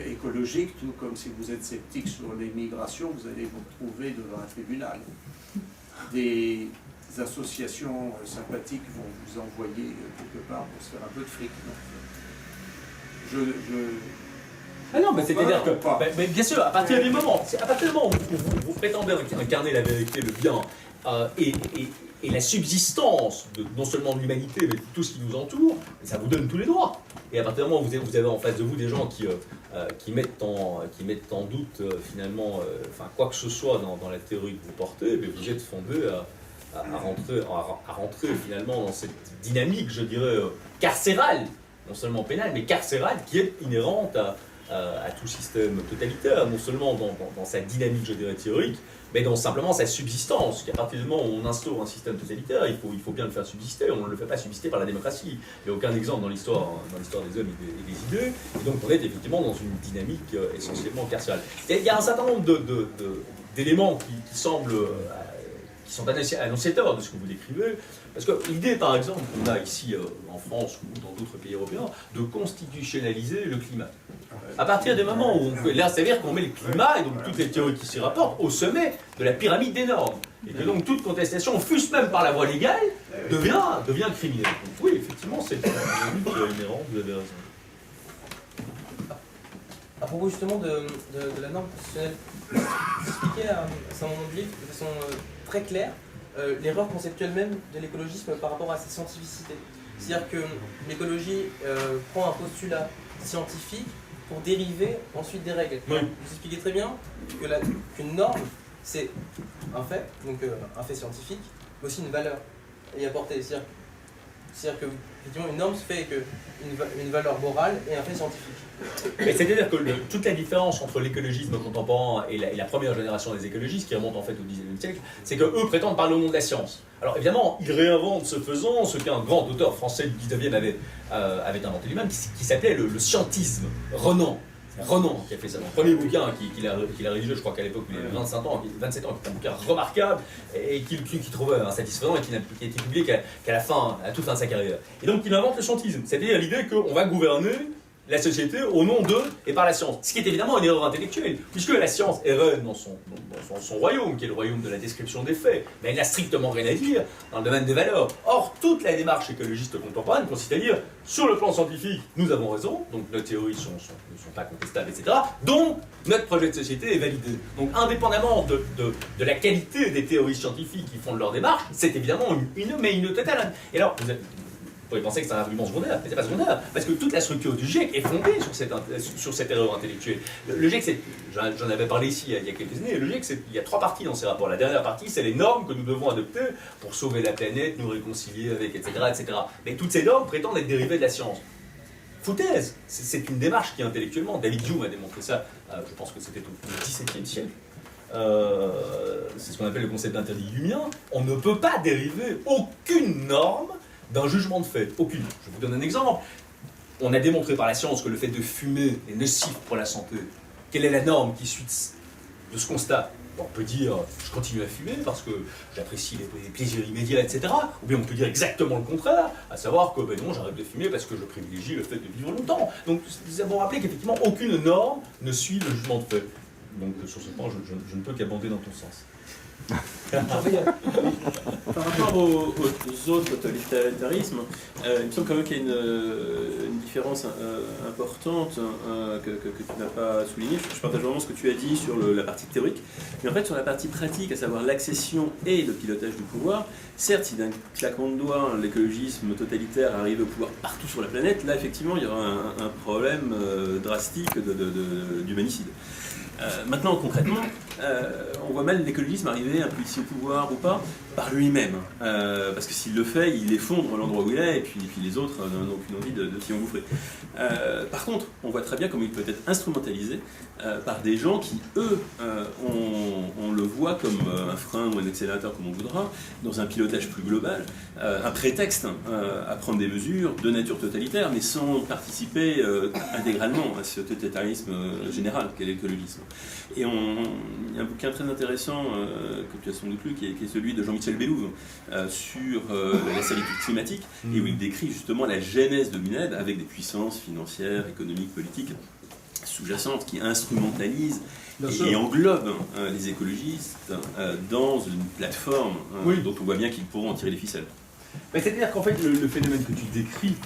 Speaker 6: écologiques, tout comme si vous êtes sceptique sur les migrations, vous allez vous retrouver devant un tribunal. Des associations sympathiques vont vous envoyer quelque part pour se faire un peu de fric.
Speaker 5: Ah non, mais c'est-à-dire que, mais bien sûr, à partir du moment où vous prétendez incarner la vérité, le bien, et la subsistance non seulement de l'humanité, mais de tout ce qui nous entoure, ça vous donne tous les droits. Et à partir du moment où vous avez en face de vous des gens qui mettent en doute finalement quoi que ce soit dans la théorie que vous portez, mais vous êtes fondé à rentrer finalement dans cette dynamique, je dirais, carcérale, non seulement pénale, mais carcérale, qui est inhérente à tout système totalitaire, non seulement dans sa dynamique, je dirais, théorique, mais dans simplement sa subsistance. Qu'à partir du moment où on instaure un système totalitaire, il faut bien le faire subsister. On ne le fait pas subsister par la démocratie. Il n'y a aucun exemple dans l'histoire des hommes et des idées. Et donc on est effectivement dans une dynamique essentiellement carcérale. Il y a un certain nombre d'éléments qui semblent... qui sont annonciateurs de ce que vous décrivez, parce que l'idée, par exemple, qu'on a ici en France ou dans d'autres pays européens, de constitutionnaliser le climat. À partir du moment où là, ça veut dire qu'on met le climat, et donc toutes les théories qui s'y rapportent, au sommet de la pyramide des normes. Et que donc toute contestation, fût-ce même par la voie légale, devient criminelle. Donc oui, effectivement, c'est une dynamique inhérente, vous avez raison.
Speaker 3: À propos justement de la norme constitutionnelle, expliquer à un moment de livre de façon très claire l'erreur conceptuelle même de l'écologisme par rapport à sa scientificité. C'est-à-dire que l'écologie prend un postulat scientifique pour dériver ensuite des règles.
Speaker 5: Oui.
Speaker 3: Vous expliquez très bien qu'une norme, c'est un fait, donc un fait scientifique, mais aussi une valeur à y apporter. C'est-à-dire que effectivement, une norme se fait avec une valeur morale et un fait scientifique.
Speaker 5: Mais c'est-à-dire que toute la différence entre l'écologisme contemporain et la première génération des écologistes, qui remonte en fait au XIXe siècle, c'est qu'eux prétendent parler au nom de la science. Alors évidemment, ils réinventent ce faisant ce qu'un grand auteur français du XIXe avait inventé lui-même, qui s'appelait le scientisme. Renan. C'est Renan qui a fait ça. Dans le premier bouquin qu'il a rédigé, je crois qu'à l'époque il avait 27 ans, qui est un bouquin remarquable et qu'il trouvait insatisfaisant et qui n'a été publié qu'à la fin, à toute fin de sa carrière. Et donc il invente le scientisme, c'est-à-dire l'idée qu'on va gouverner la société au nom d'eux et par la science. Ce qui est évidemment une erreur intellectuelle, puisque la science est reine dans son royaume, qui est le royaume de la description des faits, mais elle n'a strictement rien à dire dans le domaine des valeurs. Or, toute la démarche écologiste contemporaine consiste à dire, sur le plan scientifique, nous avons raison, donc nos théories ne sont pas contestables, etc. Donc, notre projet de société est validé. Donc, indépendamment de la qualité des théories scientifiques qui fondent leur démarche, c'est évidemment une totale... Et alors, pourrait penser que c'est un argument secondaire, mais c'est pas secondaire, parce que toute la structure du GIEC est fondée sur cette erreur intellectuelle. Le GIEC, j'en avais parlé ici il y a quelques années, le GIEC, il y a 3 parties dans ces rapports. La dernière partie, c'est les normes que nous devons adopter pour sauver la planète, nous réconcilier avec, etc., etc. Mais toutes ces normes prétendent être dérivées de la science. Foutaise, c'est une démarche qui intellectuellement, David Hume a démontré ça, je pense que c'était au XVIIe siècle. C'est ce qu'on appelle le concept d'interdit humien. On ne peut pas dériver aucune norme d'un jugement de fait. Aucune. Je vous donne un exemple. On a démontré par la science que le fait de fumer est nocif pour la santé. Quelle est la norme qui suit de ce constat? On peut dire je continue à fumer parce que j'apprécie les plaisirs immédiats, etc. Ou bien on peut dire exactement le contraire, à savoir que non, j'arrête de fumer parce que je privilégie le fait de vivre longtemps. Donc nous avons rappelé qu'effectivement aucune norme ne suit le jugement de fait. Donc sur ce point, je ne peux qu'abonder dans ton sens.
Speaker 7: Par rapport aux autres totalitarismes, il me semble quand même qu'il y a une différence importante que tu n'as pas soulignée. Je partage vraiment ce que tu as dit sur la partie théorique, mais en fait sur la partie pratique, à savoir l'accession et le pilotage du pouvoir, certes si d'un claquement de doigts l'écologisme totalitaire arrive au pouvoir partout sur la planète, là effectivement il y aura un problème drastique d'humanicide. Maintenant, concrètement, on voit mal l'écologisme arriver un peu ici au pouvoir ou pas, par lui-même. Parce que s'il le fait, il effondre l'endroit où il est, et puis les autres n'ont aucune envie de s'y engouffrer. Par contre, on voit très bien comment il peut être instrumentalisé par des gens qui, eux, on le voit comme un frein ou un accélérateur, comme on voudra, dans un pilotage plus global, un prétexte à prendre des mesures de nature totalitaire, mais sans participer intégralement à ce totalitarisme général qu'est l'écologisme. Et il y a un bouquin très intéressant que tu as sans doute lu, qui est celui de Jean-Michel Bellouve sur la solitude climatique, et où il décrit justement la genèse de l'UNED avec des puissances financières, économiques, politiques sous-jacentes qui instrumentalisent et englobent les écologistes dans une plateforme dont on voit bien qu'ils pourront en tirer les ficelles.
Speaker 5: C'est-à-dire qu'en fait, le phénomène que tu décris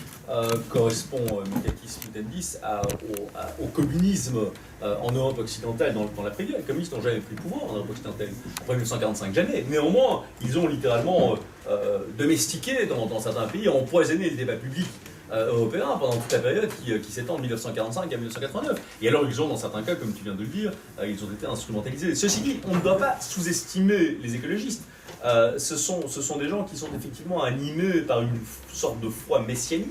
Speaker 5: correspond, mutatis mutandis, au communisme en Europe occidentale dans l'après-guerre. Les communistes n'ont jamais pris le pouvoir en Europe occidentale. Après 1945, jamais. Néanmoins, ils ont littéralement domestiqué dans certains pays, empoisonné le débat public européen pendant toute la période qui s'étend de 1945 à 1989. Et alors ils ont, dans certains cas, comme tu viens de le dire, ils ont été instrumentalisés. Ceci dit, on ne doit pas sous-estimer les écologistes. Ce sont des gens qui sont effectivement animés par une sorte de foi messianique.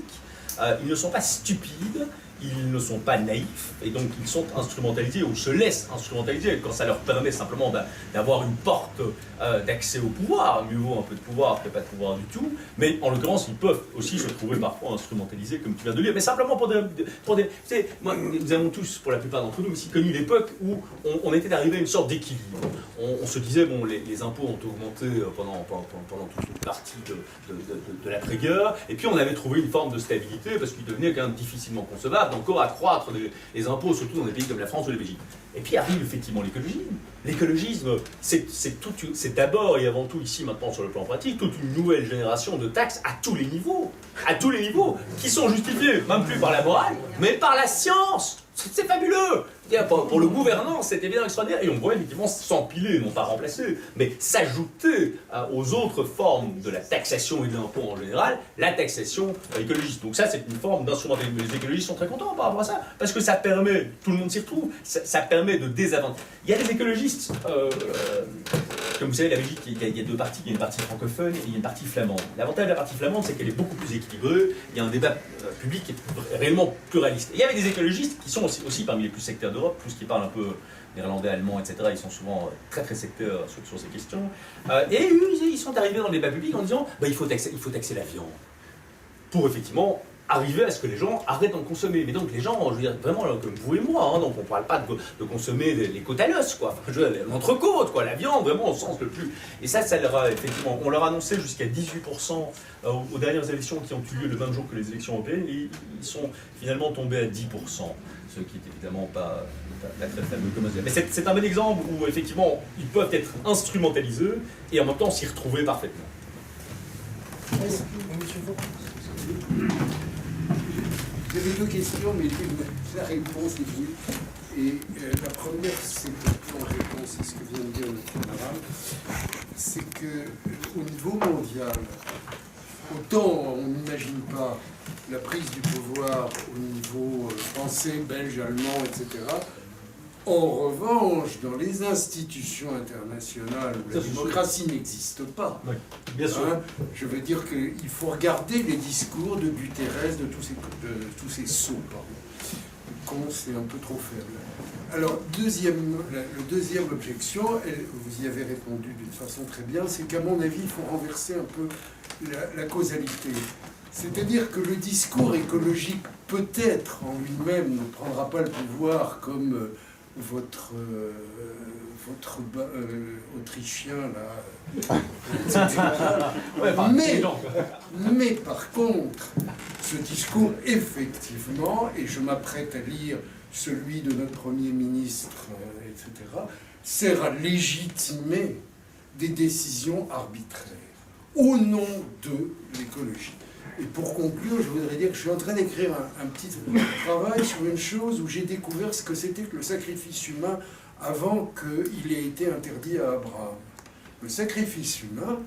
Speaker 5: Ils ne sont pas stupides, ils ne sont pas naïfs, et donc ils sont instrumentalisés ou se laissent instrumentaliser quand ça leur permet simplement d'avoir une porte d'accès au pouvoir. Mieux vaut un peu de pouvoir que pas de pouvoir du tout, mais en l'occurrence ils peuvent aussi se trouver parfois instrumentalisés comme tu viens de le dire, mais simplement pour des tu sais, moi, nous avons tous, pour la plupart d'entre nous, aussi connu l'époque où on était arrivé à une sorte d'équilibre. On se disait, bon, les impôts ont augmenté pendant toute une partie de l'après-guerre, et puis on avait trouvé une forme de stabilité parce qu'il devenait quand même difficilement concevable d'encore accroître les impôts, surtout dans des pays comme la France ou la Belgique. Et puis arrive effectivement l'écologisme. L'écologisme, c'est d'abord et avant tout ici maintenant sur le plan pratique, toute une nouvelle génération de taxes à tous les niveaux, qui sont justifiées, même plus par la morale, mais par la science. C'est fabuleux! Pour le gouvernant, c'était bien extraordinaire. Et on pourrait effectivement s'empiler, non pas remplacer, mais s'ajouter aux autres formes de la taxation et de l'impôt en général, la taxation écologiste. Donc ça, c'est une forme d'instrumentalisme. Les écologistes sont très contents par rapport à ça, parce que ça permet, tout le monde s'y retrouve, ça permet de désavantager. Il y a des écologistes, comme vous savez, la Belgique, il y a deux parties. Il y a une partie francophone et il y a une partie flamande. L'avantage de la partie flamande, c'est qu'elle est beaucoup plus équilibrée. Il y a un débat public qui est réellement pluraliste. Et il y avait des écologistes qui sont aussi parmi les plus sectaires d'Europe, tous qui parlent un peu néerlandais, allemand, etc. Ils sont souvent très très sectaires sur ces questions. Et eux, ils sont arrivés dans le débat public en disant il faut taxer la viande pour effectivement arriver à ce que les gens arrêtent d'en consommer. Mais donc les gens, je veux dire, vraiment comme vous et moi, donc on ne parle pas de consommer les côtes à l'os, quoi. Enfin, l'entrecôte, quoi, la viande, vraiment au sens le plus. Et ça leur a effectivement, on leur a annoncé jusqu'à 18% aux dernières élections qui ont eu lieu le même jour que les élections européennes, et ils sont finalement tombés à 10%, ce qui est évidemment pas très fameux comme ça. Mais c'est un bon exemple où effectivement ils peuvent être instrumentalisés et en même temps s'y retrouver parfaitement.
Speaker 6: J'avais deux questions, mais la réponse est venue. Et la première, c'est en réponse à ce que vient de dire le camarade, c'est qu'au niveau mondial, autant on n'imagine pas la prise du pouvoir au niveau français, belge, allemand, etc. En revanche, dans les institutions internationales où la démocratie n'existe pas,
Speaker 5: Oui, bien sûr.
Speaker 6: Je veux dire qu'il faut regarder les discours de Guterres, de tous ces sots, pardon. C'est un peu trop faible. Alors, le deuxième objection, vous y avez répondu d'une façon très bien, c'est qu'à mon avis, il faut renverser un peu la causalité. C'est-à-dire que le discours écologique, peut-être en lui-même, ne prendra pas le pouvoir comme votre Autrichien, là, etc. Mais par contre, ce discours, effectivement, et je m'apprête à lire celui de notre Premier ministre, etc., sert à légitimer des décisions arbitraires au nom de l'écologie. Et pour conclure, je voudrais dire que je suis en train d'écrire un petit travail sur une chose où j'ai découvert ce que c'était que le sacrifice humain avant qu'il ait été interdit à Abraham. Le sacrifice humain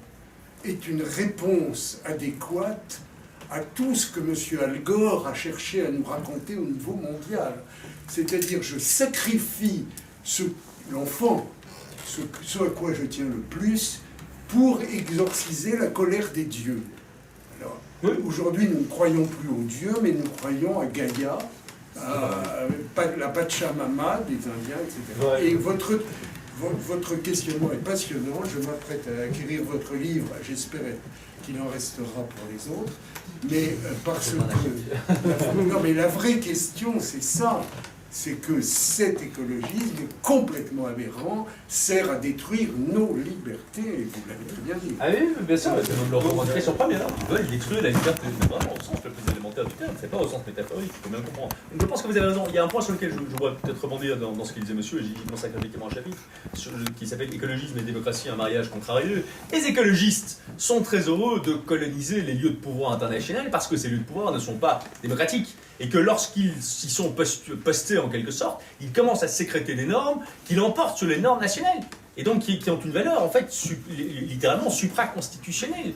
Speaker 6: est une réponse adéquate à tout ce que M. Al Gore a cherché à nous raconter au niveau mondial. C'est-à-dire, je sacrifie l'enfant, ce à quoi je tiens le plus, pour exorciser la colère des dieux. Alors, aujourd'hui, nous ne croyons plus aux dieux, mais nous croyons à Gaïa, à la Pachamama des Indiens, etc.
Speaker 5: Ouais.
Speaker 6: Et votre questionnement est passionnant. Je m'apprête à acquérir votre livre. J'espère qu'il en restera pour les autres. Mais parce que... Non, mais la vraie question, c'est ça. C'est que cet écologisme complètement aberrant sert à détruire nos libertés, et vous l'avez très bien dit.
Speaker 5: Ah oui, bien sûr, leur revendication première, ils veulent détruire la liberté, vraiment au sens le plus élémentaire du terme, c'est pas au sens métaphorique, il faut bien comprendre. Donc je pense que vous avez raison, il y a un point sur lequel je voudrais peut-être rebondir dans ce qu'il disait monsieur, et j'y consacre effectivement un chapitre, qui s'appelle Écologisme et démocratie, un mariage contrarieux. Les écologistes sont très heureux de coloniser les lieux de pouvoir international parce que ces lieux de pouvoir ne sont pas démocratiques. Et que lorsqu'ils s'y sont postés en quelque sorte, ils commencent à sécréter des normes qui l'emportent sur les normes nationales. Et donc qui ont une valeur en fait littéralement supraconstitutionnelle.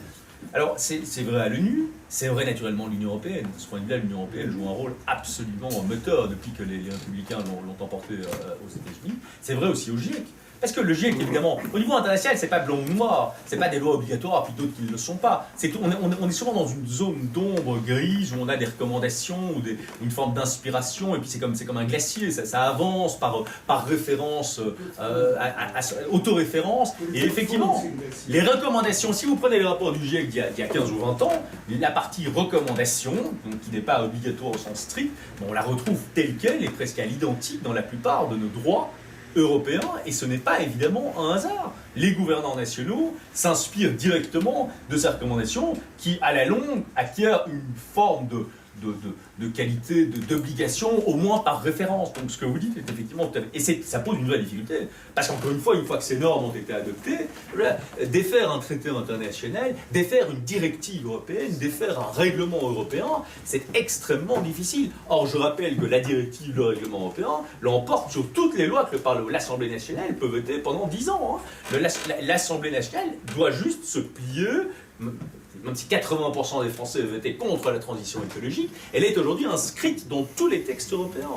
Speaker 5: Alors c'est vrai à l'ONU, c'est vrai naturellement à l'Union Européenne. De ce point de vue-là, l'Union Européenne joue un rôle absolument moteur depuis que les républicains l'ont emporté aux États-Unis. C'est vrai aussi au GIEC. Parce que le GIEC, évidemment, au niveau international, c'est pas blanc ou noir, c'est pas des lois obligatoires, puis d'autres qui ne le sont pas. On est souvent dans une zone d'ombre grise où on a des recommandations ou une forme d'inspiration, et puis c'est comme un glacier, ça avance par référence, autoréférence. Et effectivement, les recommandations, si vous prenez les rapports du GIEC d'il y a 15 ou 20 ans, la partie recommandation, donc qui n'est pas obligatoire au sens strict, on la retrouve telle qu'elle et presque à l'identique dans la plupart de nos droits européens, et ce n'est pas évidemment un hasard. Les gouvernants nationaux s'inspirent directement de ces recommandations qui, à la longue, acquièrent une forme de qualité, d'obligation, au moins par référence. Donc ce que vous dites est effectivement tout à fait... Et ça pose une vraie difficulté. Parce qu'encore une fois que ces normes ont été adoptées, défaire un traité international, défaire une directive européenne, défaire un règlement européen, c'est extrêmement difficile. Or, je rappelle que la directive, le règlement européen, l'emporte sur toutes les lois que l'Assemblée nationale peut voter pendant 10 ans. L'Assemblée nationale doit juste se plier... Même si 80% des Français votaient contre la transition écologique, elle est aujourd'hui inscrite dans tous les textes européens.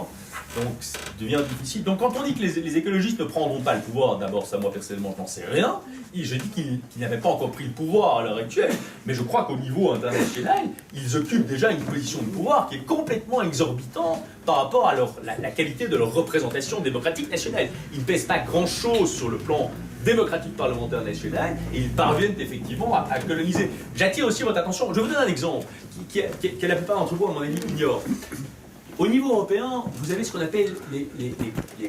Speaker 5: Donc, ça devient difficile. Donc, quand on dit que les écologistes ne prendront pas le pouvoir, d'abord, ça, moi, personnellement, je n'en sais rien. Je dis qu'ils n'avaient pas encore pris le pouvoir à l'heure actuelle, mais je crois qu'au niveau international, ils occupent déjà une position de pouvoir qui est complètement exorbitante par rapport à la qualité de leur représentation démocratique nationale. Ils ne pèsent pas grand-chose sur le plan démocratique parlementaire national, et ils parviennent effectivement à coloniser. J'attire aussi votre attention, je vous donne un exemple que la plupart d'entre vous, à mon avis, ignorent. Au niveau européen, vous avez ce qu'on appelle les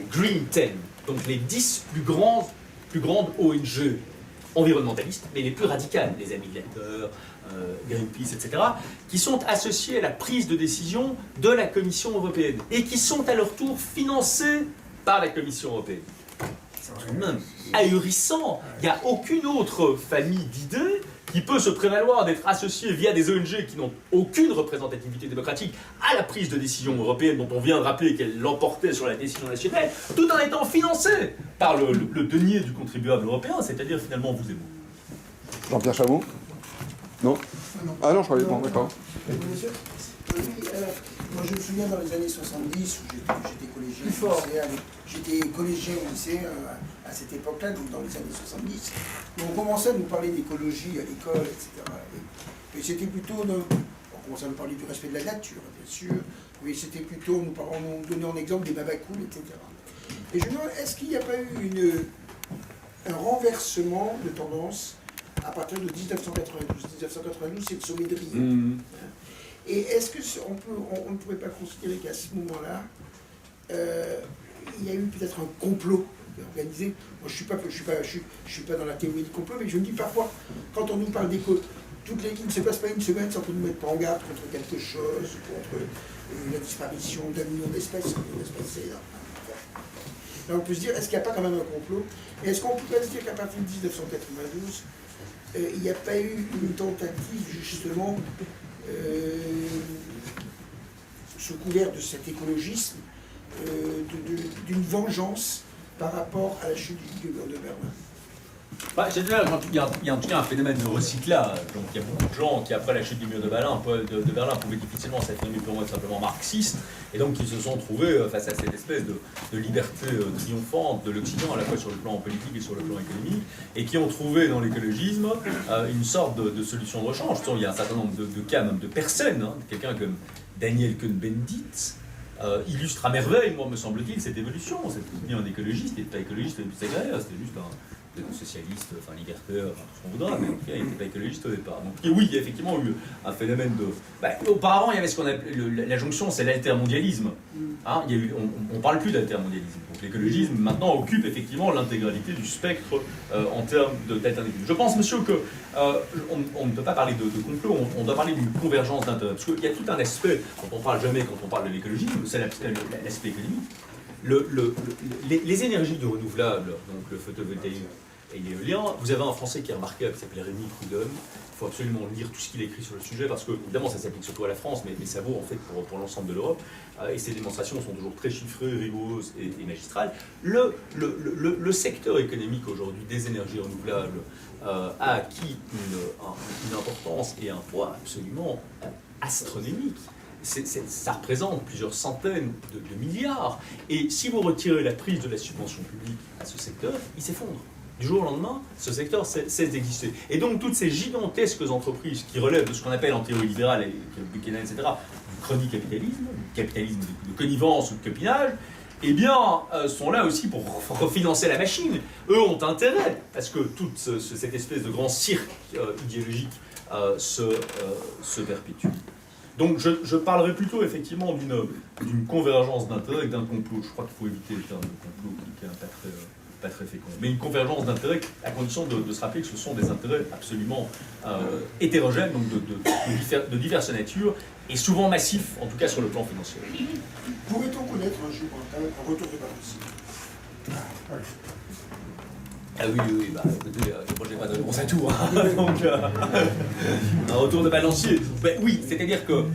Speaker 5: Green 10, donc les 10 plus grandes ONG environnementalistes, mais les plus radicales, les Amis de la Terre, Greenpeace, etc., qui sont associées à la prise de décision de la Commission européenne, et qui sont à leur tour financées par la Commission européenne. C'est tout de même ahurissant. Il n'y a aucune autre famille d'idées qui peut se prévaloir d'être associée via des ONG qui n'ont aucune représentativité démocratique à la prise de décision européenne, dont on vient de rappeler qu'elle l'emportait sur la décision nationale, tout en étant financée par le denier du contribuable européen, c'est-à-dire finalement vous et moi.
Speaker 8: Jean-Pierre Chameau ? Non ? Ah non, je croyais pas, d'accord.
Speaker 9: Oui, monsieur. Oui, moi je me souviens dans les années 70 où j'étais collégien, j'étais collégien au lycée à cette époque-là, donc dans les années 70. On commençait à nous parler d'écologie à l'école, etc. Et c'était plutôt, on commençait à nous parler du respect de la nature, bien sûr, mais c'était plutôt, on nous donnait en exemple des babacools, etc. Et je me demande, est-ce qu'il n'y a pas eu un renversement de tendance à partir de 1992. 1992, c'est le sommet de Rio. Et est-ce qu'on ne pourrait pas considérer qu'à ce moment-là, il y a eu peut-être un complot organisé? Moi, je suis pas dans la théorie du complot, mais je me dis parfois, quand on nous parle d'éco, il ne se passe pas une semaine sans qu'on nous mette pas en garde contre quelque chose, contre la disparition d'un million d'espèces. Là, on peut se dire, est-ce qu'il n'y a pas quand même un complot? Et est-ce qu'on pourrait se dire qu'à partir de 1992, il n'y a pas eu une tentative, justement, sous couvert de cet écologisme, d'une vengeance par rapport à la chute du mur de Berlin?
Speaker 5: Il y a en tout cas un phénomène de recyclage. Donc il y a beaucoup de gens qui, après la chute du mur de Berlin, pouvaient difficilement s'affirmer purement et simplement marxistes, et donc qui se sont trouvés face à cette espèce de liberté triomphante de l'Occident, à la fois sur le plan politique et sur le plan économique, et qui ont trouvé dans l'écologisme une sorte de solution de rechange. Il y a un certain nombre de cas, même de personnes, quelqu'un comme Daniel Cohn-Bendit, illustre à merveille, moi me semble-t-il, cette évolution. C'est devenu un écologiste, il n'était pas écologiste depuis sa carrière, c'était juste un socialiste, enfin libertaire, tout ce qu'on voudra, mais en tout cas, il n'était pas écologiste au départ. Donc oui, il y a effectivement eu un phénomène de... auparavant, il y avait ce qu'on appelait... La jonction, c'est l'altermondialisme. Hein, on ne parle plus d'altermondialisme. Donc l'écologisme, maintenant, occupe effectivement l'intégralité du spectre en termes d'alternative. Je pense, monsieur, qu'on ne peut pas parler de complot, on doit parler d'une convergence d'intérêts. Parce qu'il y a tout un aspect dont on ne parle jamais quand on parle de l'écologisme, c'est l'aspect économique. Les énergies renouvelables, donc le photovoltaïque et l'éolien, vous avez un Français qui est remarquable qui s'appelle Rémi Prudhomme. Il faut absolument lire tout ce qu'il écrit sur le sujet parce que, évidemment, ça s'applique surtout à la France, mais ça vaut en fait pour l'ensemble de l'Europe. Et ces démonstrations sont toujours très chiffrées, rigoureuses et magistrales. Le secteur économique aujourd'hui des énergies renouvelables a acquis une importance et un poids absolument astronomique. Ça représente plusieurs centaines de milliards. Et si vous retirez la prise de la subvention publique à ce secteur, il s'effondre. Du jour au lendemain, ce secteur cesse d'exister. Et donc toutes ces gigantesques entreprises qui relèvent de ce qu'on appelle en théorie libérale, et Buchanan, etc., du crony capitalisme, du capitalisme de connivence ou de copinage, eh bien, sont là aussi pour refinancer la machine. Eux ont intérêt, parce que toute cette espèce de grand cirque idéologique se perpétue. Donc je parlerai plutôt effectivement d'une convergence d'intérêts que d'un complot. Je crois qu'il faut éviter le terme de complot qui est pas très fécond. Mais une convergence d'intérêts à condition de se rappeler que ce sont des intérêts absolument hétérogènes, donc de diverses natures, et souvent massifs, en tout cas sur le plan financier.
Speaker 9: Pourrait-on connaître un jour un retour de balance?
Speaker 5: Ah oui, écoutez, moi j'ai pas de réponse à tout, hein. Donc un retour de balancier. Ben, oui, c'est-à-dire que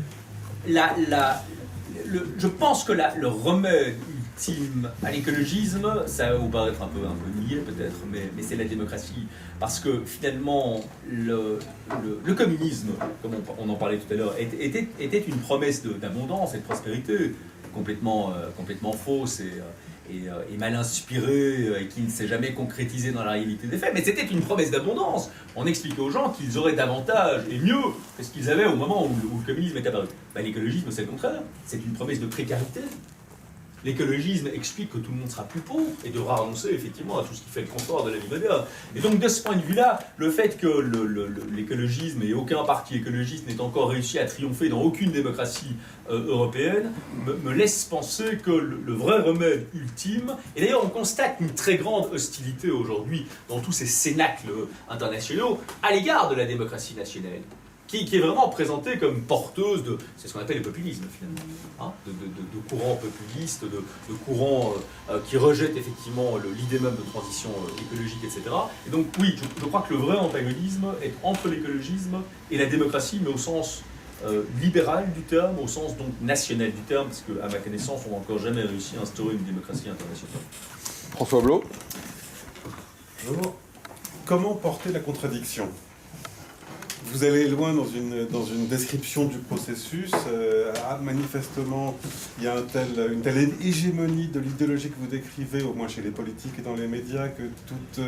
Speaker 5: je pense que le remède ultime à l'écologisme, ça va vous paraître un peu niais peut-être, mais c'est la démocratie. Parce que finalement, le communisme, comme on en parlait tout à l'heure, était une promesse d'abondance et de prospérité complètement fausse et mal inspiré et qui ne s'est jamais concrétisé dans la réalité des faits. Mais c'était une promesse d'abondance. On expliquait aux gens qu'ils auraient davantage et mieux que ce qu'ils avaient au moment où le communisme est apparu. L'écologisme, c'est le contraire. C'est une promesse de précarité. L'écologisme explique que tout le monde sera plus pauvre et devra renoncer effectivement à tout ce qui fait le confort de la vie moderne. Et donc de ce point de vue-là, le fait que l'écologisme et aucun parti écologiste n'ait encore réussi à triompher dans aucune démocratie européenne me laisse penser que le vrai remède ultime, et d'ailleurs on constate une très grande hostilité aujourd'hui dans tous ces cénacles internationaux à l'égard de la démocratie nationale, qui est vraiment présentée comme porteuse de, c'est ce qu'on appelle le populisme finalement, hein, de courants populistes, de courants qui rejettent effectivement l'idée même de transition écologique, etc. Et donc oui, je crois que le vrai antagonisme est entre l'écologisme et la démocratie, mais au sens libéral du terme, au sens donc national du terme, parce qu'à ma connaissance, on n'a encore jamais réussi à instaurer une démocratie internationale.
Speaker 8: François Blot.
Speaker 10: Bonjour. Comment porter la contradiction? vous allez loin dans une description du processus. Manifestement, il y a une telle hégémonie de l'idéologie que vous décrivez, au moins chez les politiques et dans les médias, que toute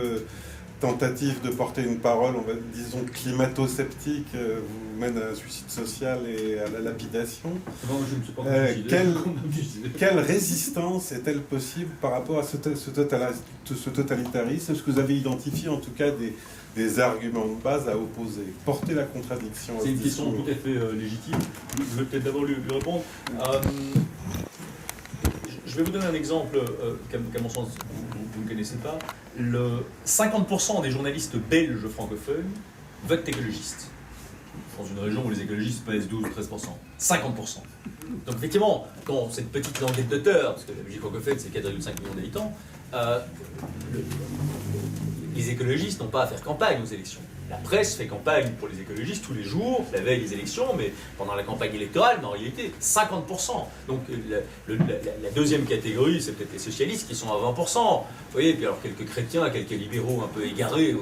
Speaker 10: tentative de porter une parole, disons climato-sceptique, vous mène à un suicide social et à la lapidation.
Speaker 5: Non, je ne suis pas
Speaker 10: Quelle résistance est-elle possible par rapport à ce totalitarisme? Est-ce que vous avez identifié en tout cas des arguments de base à opposer? Porter la contradiction.
Speaker 5: C'est une question tout à fait légitime. Je vais peut-être d'abord lui répondre. Je vais vous donner un exemple qu'à mon sens vous ne connaissez pas. 50% des journalistes belges francophones votent écologistes. Dans une région où les écologistes pèsent 12 ou 13%. 50%. Donc effectivement, quand cette petite languette d'auteur, parce que la Belgique francophone c'est 4,5 millions d'habitants, les écologistes n'ont pas à faire campagne aux élections. La presse fait campagne pour les écologistes tous les jours, la veille des élections, mais pendant la campagne électorale, mais en réalité, 50%. Donc la deuxième catégorie, c'est peut-être les socialistes qui sont à 20%. Vous voyez, puis alors quelques chrétiens, quelques libéraux un peu égarés,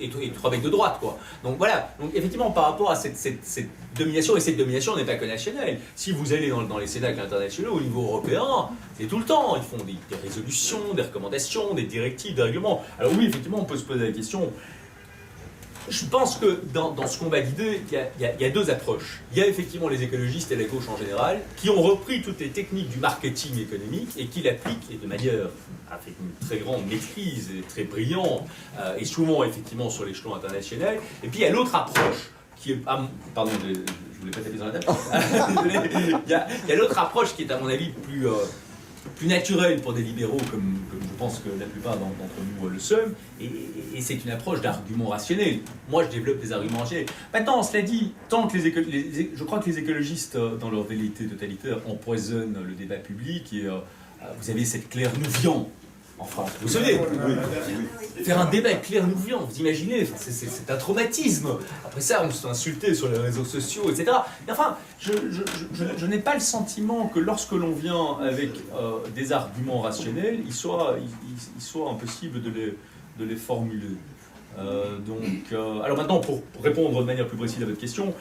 Speaker 5: et 3 mecs de droite, quoi. Donc voilà, donc effectivement, par rapport à cette domination, et cette domination n'est pas que nationale. Si vous allez dans les cénacles internationaux, au niveau européen, c'est tout le temps. Ils font des résolutions, des recommandations, des directives, des règlements. Alors oui, effectivement, on peut se poser la question. Je pense que dans ce combat d'idées, il y a deux approches. Il y a effectivement les écologistes et la gauche en général, qui ont repris toutes les techniques du marketing économique et qui l'appliquent et de manière avec une très grande maîtrise et très brillante, et souvent effectivement sur l'échelon international. Et puis il y a l'autre approche, qui est... pardon, je voulais pas taper dans la table. Il y a l'autre approche qui est à mon avis plus naturel pour des libéraux, comme je pense que la plupart d'entre nous le sommes, et c'est une approche d'argument rationnel. Moi, je développe des arguments rationnels. Maintenant, cela dit, tant que je crois que les écologistes, dans leur velléité totalitaire, empoisonnent le débat public, et vous avez cette Claire Nouvian en France. Vous savez, faire un débat avec Claire Nouvian, vous imaginez, c'est un traumatisme. Après ça, on se fait insulter sur les réseaux sociaux, etc. Et enfin, je n'ai pas le sentiment que lorsque l'on vient avec des arguments rationnels, il soit impossible de les formuler. Alors maintenant, pour répondre de manière plus précise à votre question,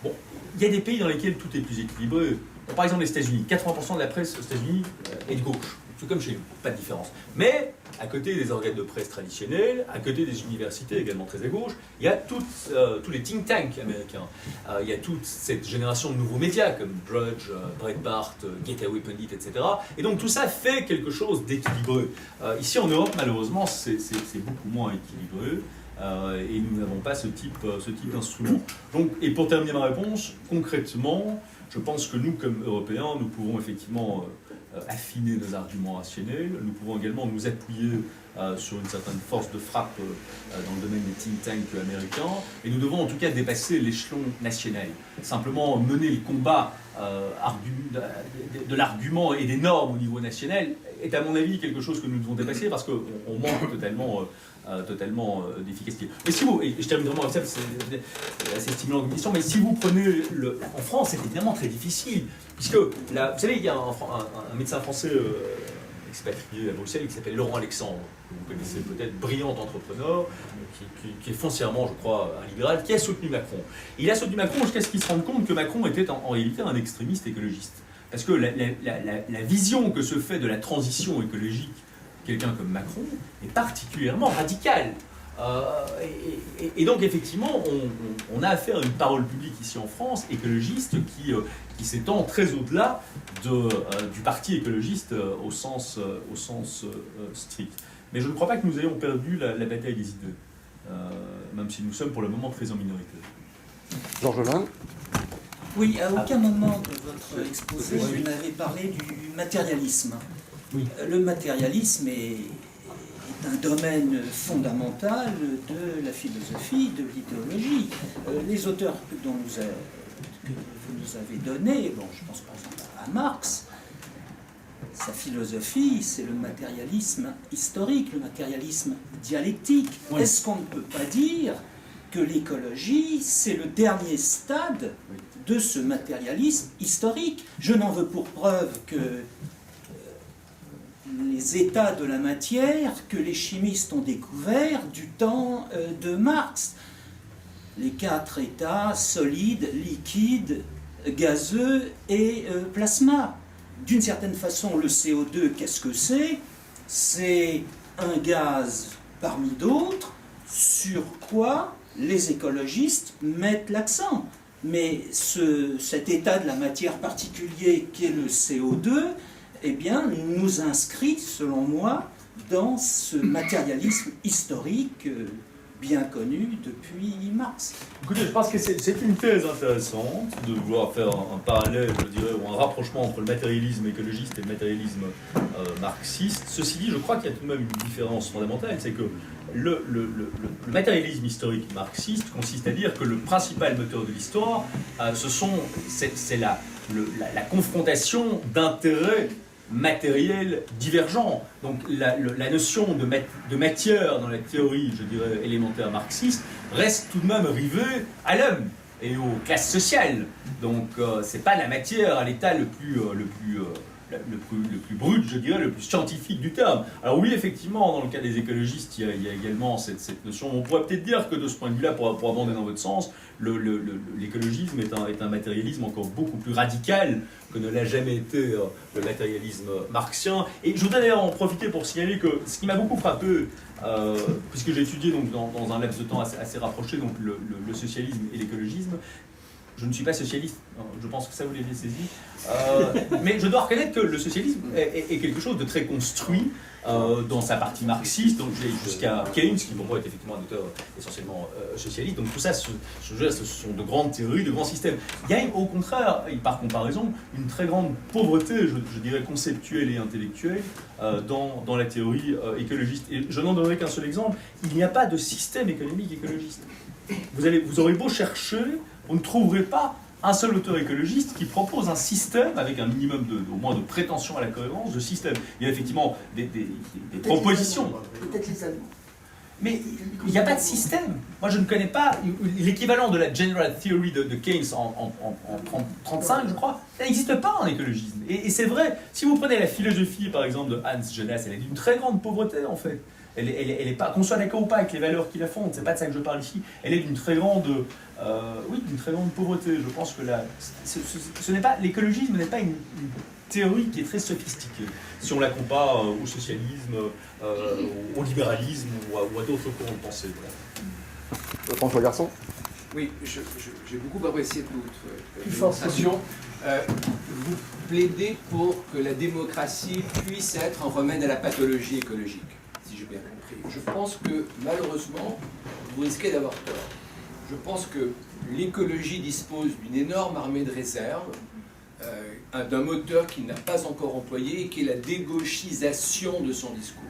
Speaker 5: bon, il y a des pays dans lesquels tout est plus équilibré. Par exemple, les États-Unis, 80% de la presse aux États-Unis est de gauche. C'est comme chez nous, pas de différence. Mais, à côté des organes de presse traditionnels, à côté des universités également très à gauche, il y a tous les think tanks américains. Il y a toute cette génération de nouveaux médias comme Drudge, Breitbart, Gateway Pundit, etc. Et donc tout ça fait quelque chose d'équilibré. Ici en Europe, malheureusement, c'est beaucoup moins équilibré. Et nous n'avons pas ce type d'instrument. Donc, et pour terminer ma réponse, concrètement, je pense que nous, comme Européens, nous pouvons effectivement affiner nos arguments rationnels. Nous pouvons également nous appuyer sur une certaine force de frappe dans le domaine des think tanks américains. Et nous devons en tout cas dépasser l'échelon national. Simplement mener le combat de l'argument et des normes au niveau national est à mon avis quelque chose que nous devons dépasser parce qu'on manque totalement d'efficacité. Mais si vous, et je termine vraiment avec ça, c'est assez stimulant comme question, mais si vous prenez en France, c'est évidemment très difficile, puisque là, vous savez, il y a un médecin français expatrié à Bruxelles qui s'appelle Laurent Alexandre, que vous connaissez peut-être, brillant entrepreneur, qui est foncièrement, je crois, un libéral, qui a soutenu Macron. Il a soutenu Macron jusqu'à ce qu'il se rende compte que Macron était en réalité un extrémiste écologiste. Parce que la vision que se fait de la transition écologique quelqu'un comme Macron est particulièrement radical. Et donc effectivement, on a affaire à une parole publique ici en France, écologiste, qui s'étend très au-delà du parti écologiste au sens strict. Mais je ne crois pas que nous ayons perdu la bataille des idées, même si nous sommes pour le moment très en minorité.
Speaker 8: Georges Lain.
Speaker 11: Oui, à aucun moment de votre exposé, vous n'avez parlé du matérialisme.
Speaker 5: Oui.
Speaker 11: Le matérialisme est un domaine fondamental de la philosophie, de l'idéologie. Les auteurs que vous nous avez donnés, bon, je pense par exemple à Marx, sa philosophie, c'est le matérialisme historique, le matérialisme dialectique. Oui. Est-ce qu'on ne peut pas dire que l'écologie, c'est le dernier stade de ce matérialisme historique? Je n'en veux pour preuve que les états de la matière que les chimistes ont découverts du temps de Marx. les 4 états solides, liquides, gazeux et plasma. D'une certaine façon, le CO2, qu'est-ce que c'est? C'est un gaz parmi d'autres sur quoi les écologistes mettent l'accent. Mais cet état de la matière particulier qu'est le CO2, eh bien, nous inscrit, selon moi, dans ce matérialisme historique bien connu depuis Marx.
Speaker 5: Écoutez, je pense que c'est une thèse intéressante de vouloir faire un parallèle, je dirais, ou un rapprochement entre le matérialisme écologiste et le matérialisme marxiste. Ceci dit, je crois qu'il y a tout de même une différence fondamentale, c'est que le matérialisme historique marxiste consiste à dire que le principal moteur de l'histoire, c'est la confrontation d'intérêts matériels divergents. Donc la notion de matière dans la théorie, je dirais, élémentaire marxiste, reste tout de même rivée à l'homme et aux classes sociales. Donc c'est pas la matière à l'état le plus brut, je dirais, le plus scientifique du terme. Alors oui, effectivement, dans le cas des écologistes, il y a également cette notion. On pourrait peut-être dire que de ce point de vue-là, pour abonder dans votre sens, l'écologisme est un matérialisme encore beaucoup plus radical que ne l'a jamais été le matérialisme marxien. Et je voudrais d'ailleurs en profiter pour signaler que ce qui m'a beaucoup frappé, puisque j'ai étudié donc, dans un laps de temps assez rapproché donc le socialisme et l'écologisme, je ne suis pas socialiste, je pense que ça vous l'avez saisi, mais je dois reconnaître que le socialisme est quelque chose de très construit dans sa partie marxiste, donc jusqu'à Keynes, qui pour moi est effectivement un auteur essentiellement socialiste. Donc tout ça, ce sont de grandes théories, de grands systèmes. Il y a au contraire, et par comparaison, une très grande pauvreté, je dirais conceptuelle et intellectuelle, dans la théorie écologiste. Et je n'en donnerai qu'un seul exemple, il n'y a pas de système économique écologiste. Vous aurez beau chercher, vous ne trouverez pas un seul auteur écologiste qui propose un système avec un minimum au moins de prétention à la cohérence de système. Il y a effectivement des propositions.
Speaker 9: Peut-être les Allemands.
Speaker 5: Mais il n'y a pas de système. Moi, je ne connais pas l'équivalent de la General Theory de Keynes en 1935, je crois. Ça n'existe pas en écologisme. Et c'est vrai, si vous prenez la philosophie, par exemple, de Hans Jonas, elle est d'une très grande pauvreté, en fait. Elle est pas, qu'on soit d'accord ou pas avec les valeurs qui la fondent, c'est pas de ça que je parle ici. Elle est d'une très grande, d'une très grande pauvreté. Je pense que ce n'est pas l'écologisme n'est pas une théorie qui est très sophistiquée. Si on la compare au socialisme, au libéralisme ou à d'autres courants de pensée. Voilà.
Speaker 8: François Garçon.
Speaker 12: Oui, j'ai beaucoup apprécié votre démonstration. Vous plaidez pour que la démocratie puisse être un remède à la pathologie écologique, si j'ai bien compris. Je pense que, malheureusement, vous risquez d'avoir tort. Je pense que l'écologie dispose d'une énorme armée de réserves, d'un moteur qu'il n'a pas encore employé, et qui est la dégauchisation de son discours.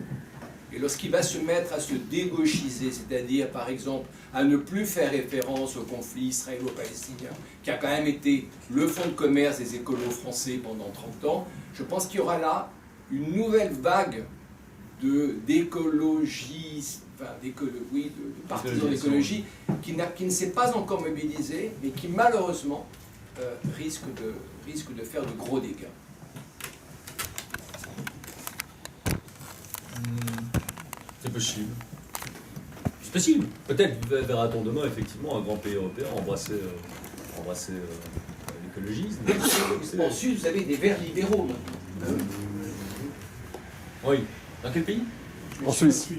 Speaker 12: Et lorsqu'il va se mettre à se dégauchiser, c'est-à-dire, par exemple, à ne plus faire référence au conflit israélo-palestinien, qui a quand même été le fonds de commerce des écolos français pendant 30 ans, je pense qu'il y aura là une nouvelle vague d'écologie, enfin, de partisans d'écologie, qui ne s'est pas encore mobilisée, mais qui malheureusement risque de faire de gros dégâts.
Speaker 5: C'est possible. C'est possible. Peut-être verra-t-on demain, effectivement, un grand pays européen embrasser l'écologisme.
Speaker 12: Ensuite, vous avez des verts libéraux maintenant.
Speaker 5: Oui. Dans quel pays?
Speaker 8: En Suisse.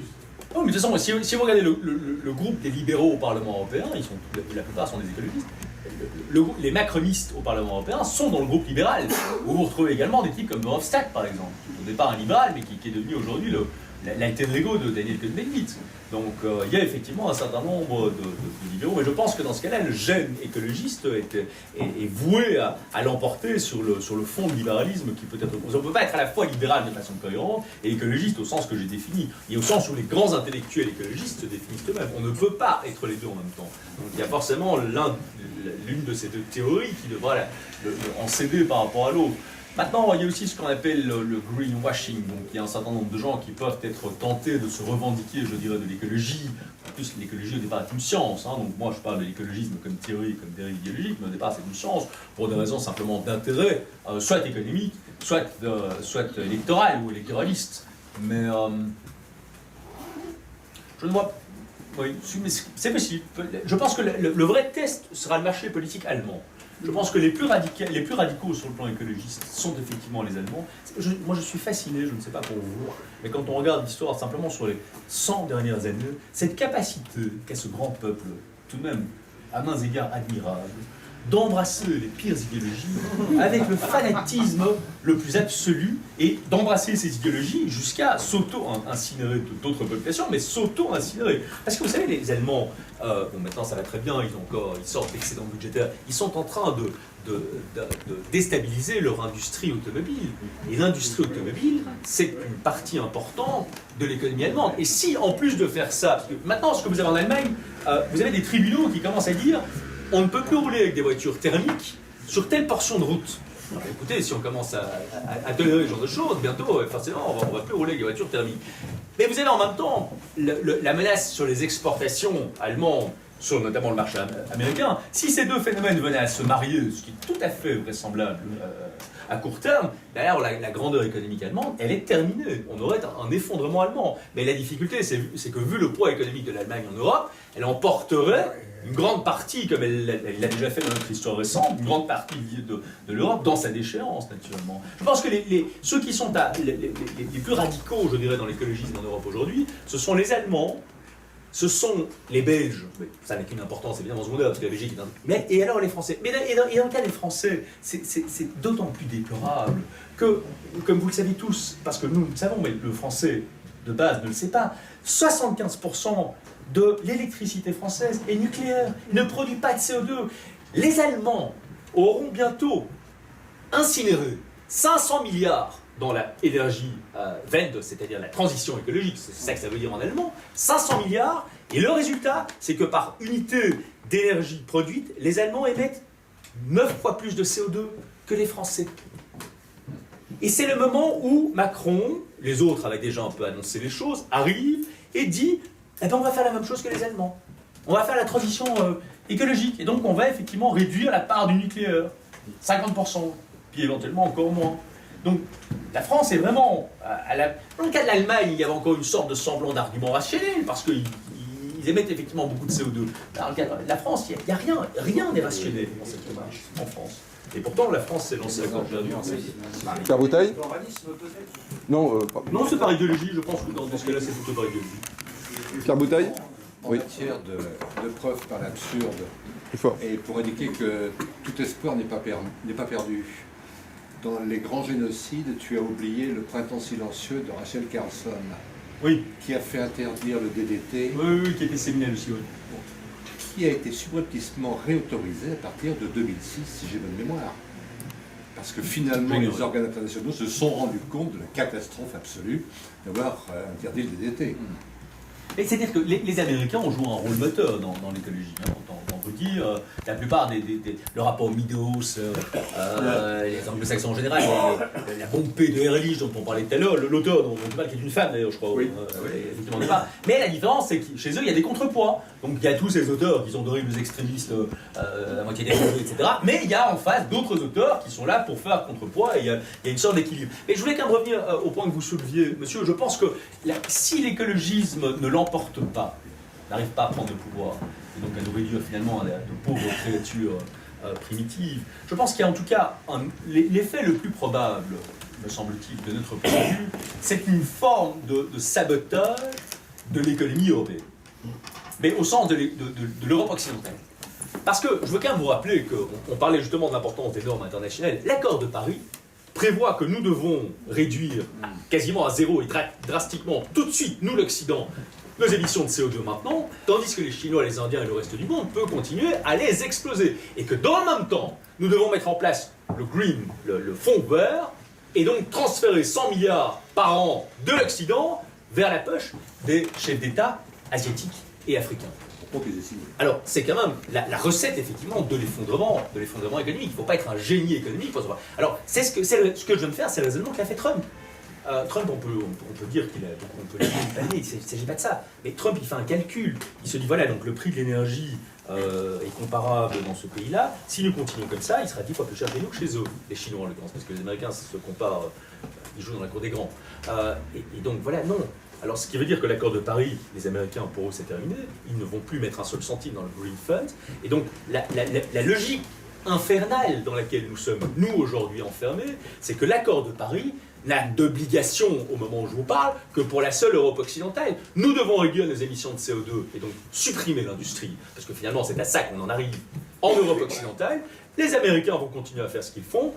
Speaker 5: Oh, mais de toute façon, si vous regardez le groupe des libéraux au Parlement européen, la plupart sont des écologistes. Les macronistes au Parlement européen sont dans le groupe libéral. Vous retrouvez également des types comme Verhofstadt, par exemple, au départ un libéral, mais qui est devenu aujourd'hui l'alter ego de Daniel Cohn-Bendit. Donc il y a effectivement un certain nombre de libéraux, mais je pense que dans ce cas-là, le gène écologiste est voué à l'emporter sur le fond de libéralisme qui peut être... On ne peut pas être à la fois libéral de façon cohérente et écologiste au sens que j'ai défini, et au sens où les grands intellectuels écologistes se définissent eux-mêmes. On ne peut pas être les deux en même temps. Donc il y a forcément l'une de ces deux théories qui devra en céder par rapport à l'autre. Maintenant, il y a aussi ce qu'on appelle le greenwashing. Donc, il y a un certain nombre de gens qui peuvent être tentés de se revendiquer, je dirais, de l'écologie. En plus, l'écologie, au départ, est une science. Donc, moi, je parle de l'écologisme comme théorie, comme dérive idéologique, mais au départ, c'est une science pour des raisons simplement d'intérêt, soit économique, soit électoral ou électoraliste. Mais je ne vois... Oui, c'est possible. Je pense que le vrai test sera le marché politique allemand. Je pense que les plus radicaux sur le plan écologiste sont effectivement les Allemands. Moi, je suis fasciné, je ne sais pas pour vous, mais quand on regarde l'histoire simplement sur les 100 dernières années, cette capacité qu'a ce grand peuple, tout de même, à mains égards admirable, d'embrasser les pires idéologies avec le fanatisme le plus absolu et d'embrasser ces idéologies jusqu'à s'auto-incinérer d'autres populations, mais s'auto-incinérer. Parce que vous savez, les Allemands, bon maintenant ça va très bien, ils sortent d'excédents budgétaires, ils sont en train de déstabiliser leur industrie automobile. Et l'industrie automobile, c'est une partie importante de l'économie allemande. Et si, en plus de faire ça, parce que maintenant, ce que vous avez en Allemagne, vous avez des tribunaux qui commencent à dire on ne peut plus rouler avec des voitures thermiques sur telle portion de route. Alors, écoutez, si on commence à tolérer ce genre de choses, bientôt, forcément, on ne va plus rouler avec des voitures thermiques. Mais vous avez en même temps la menace sur les exportations allemandes, sur notamment le marché américain. Si ces deux phénomènes venaient à se marier, ce qui est tout à fait vraisemblable à court terme, d'ailleurs la grandeur économique allemande, elle est terminée. On aurait un effondrement allemand. Mais la difficulté, c'est que vu le poids économique de l'Allemagne en Europe, elle emporterait une grande partie, comme elle l'a déjà fait dans notre histoire récente, une grande partie de l'Europe dans sa déchéance, naturellement. Je pense que ceux qui sont les plus radicaux, je dirais, dans l'écologisme en Europe aujourd'hui, ce sont les Allemands, ce sont les Belges, mais ça n'a qu'une importance évidemment secondaire, parce que la Belgique est un... Et alors les Français. Mais dans le cas des Français, c'est d'autant plus déplorable que, comme vous le savez tous, parce que nous le savons, mais le Français de base ne le sait pas, 75% de l'électricité française est nucléaire, ne produit pas de CO2. Les Allemands auront bientôt incinéré 500 milliards dans l'énergie Wende, c'est-à-dire la transition écologique, c'est ça que ça veut dire en allemand, 500 milliards, et le résultat, c'est que par unité d'énergie produite, les Allemands émettent 9 fois plus de CO2 que les Français. Et c'est le moment où Macron, les autres avaient déjà un peu annoncé les choses, arrive et dit eh ben on va faire la même chose que les Allemands. On va faire la transition écologique. Et donc on va effectivement réduire la part du nucléaire. 50%. Puis éventuellement encore moins. Donc la France est vraiment... Dans le cas de l'Allemagne, il y avait encore une sorte de semblant d'argument rationnel, parce qu'ils émettent effectivement beaucoup de CO2. Dans le cas de la France, il n'y a rien n'est rationnel dans cette démarche en France. Et pourtant, la France s'est lancée à corps perdu en cette...
Speaker 8: Pierre Bouteille ? Non,
Speaker 5: non, c'est par idéologie. Je pense que dans ce cas-là, c'est plutôt par idéologie.
Speaker 8: Pierre Bouteille ?
Speaker 6: En matière de preuve par l'absurde, et pour indiquer que tout espoir n'est pas perdu. Dans les grands génocides, tu as oublié le printemps silencieux de Rachel Carson,
Speaker 5: oui,
Speaker 6: qui a fait interdire le DDT,
Speaker 5: oui, qui était séminal aussi, oui.
Speaker 6: Qui a été subrepticement réautorisé à partir de 2006, si j'ai bonne mémoire. Parce que finalement, les organes internationaux se sont rendus compte de la catastrophe absolue d'avoir interdit le DDT.
Speaker 5: C'est-à-dire que les Américains ont joué un rôle moteur dans l'écologie. Hein, on peut dire, la plupart le rapport Meadows, les anglo-saxons en général, la bombe P de Ehrlich dont on parlait tout à l'heure, l'auteur dont on parle, qui est une femme d'ailleurs, je crois. Oui. Effectivement, pas. Mais la différence, c'est que chez eux, il y a des contrepoids. Donc il y a tous ces auteurs qui sont d'horribles extrémistes, à moitié dérangés, etc. Mais il y a en face d'autres auteurs qui sont là pour faire contrepoids, et il y a une sorte d'équilibre. Mais je voulais quand même revenir au point que vous souleviez, monsieur. Je pense que si l'écologisme ne l'emporte pas, n'arrive pas à prendre le pouvoir, et donc à nous réduire finalement à de pauvres créatures primitives, je pense qu'il y a en tout cas l'effet le plus probable, me semble-t-il, de notre point de vue, c'est une forme de sabotage de l'économie européenne, mais au sens de l'Europe occidentale. Parce que je veux quand même vous rappeler qu'on parlait justement de l'importance des normes internationales. L'accord de Paris prévoit que nous devons réduire quasiment à zéro et drastiquement, tout de suite, nous l'Occident, nos émissions de CO2 maintenant, tandis que les Chinois, les Indiens et le reste du monde peuvent continuer à les exploser. Et que dans le même temps, nous devons mettre en place le green, le fonds vert, et donc transférer 100 milliards par an de l'Occident vers la poche des chefs d'État asiatiques et africains. Alors, c'est quand même la recette, effectivement, de l'effondrement économique. Il ne faut pas être un génie économique pour savoir. Alors, ce que je viens de faire, c'est le raisonnement qu'a fait Trump. Trump, on peut dire qu'il a... On peut le panier, il ne s'agit pas de ça. Mais Trump, il fait un calcul. Il se dit, voilà, donc le prix de l'énergie est comparable dans ce pays-là. Si nous continuons comme ça, il sera 10 fois plus cher chez nous que chez eux. Les Chinois, en l'occurrence, parce que les Américains se comparent, ils jouent dans la cour des grands. Et donc, voilà, non. Alors, ce qui veut dire que l'accord de Paris, les Américains, pour eux, c'est terminé. Ils ne vont plus mettre un seul centime dans le Green Fund. Et donc, la logique infernale dans laquelle nous sommes, nous, aujourd'hui, enfermés, c'est que l'accord de Paris n'a d'obligation, au moment où je vous parle, que pour la seule Europe occidentale. Nous devons réduire nos émissions de CO2 et donc supprimer l'industrie, parce que finalement, c'est à ça qu'on en arrive en Europe occidentale. Les Américains vont continuer à faire ce qu'ils font.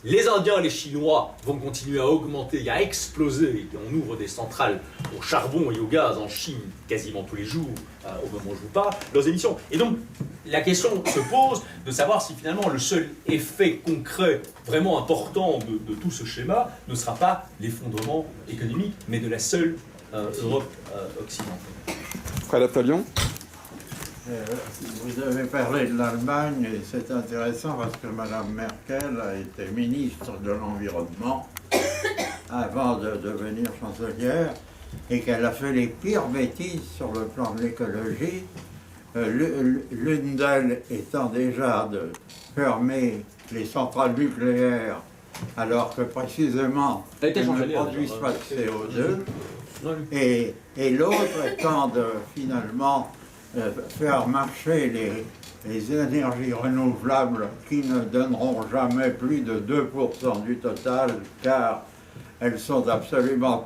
Speaker 5: Les Indiens et les Chinois vont continuer à augmenter et à exploser. Et on ouvre des centrales au charbon et au gaz en Chine quasiment tous les jours, au moment où je vous parle, leurs émissions. Et donc, la question se pose de savoir si finalement le seul effet concret vraiment important de tout ce schéma ne sera pas l'effondrement économique, mais de la seule Europe occidentale.
Speaker 8: Fred Aftalion.
Speaker 13: Vous avez parlé de l'Allemagne et c'est intéressant parce que Mme Merkel a été ministre de l'Environnement avant de devenir chancelière et qu'elle a fait les pires bêtises sur le plan de l'écologie. L'une d'elles étant déjà de fermer les centrales nucléaires alors que précisément elles ne produisent pas de CO2 et l'autre étant de finalement faire marcher les énergies renouvelables qui ne donneront jamais plus de 2% du total, car elles sont absolument,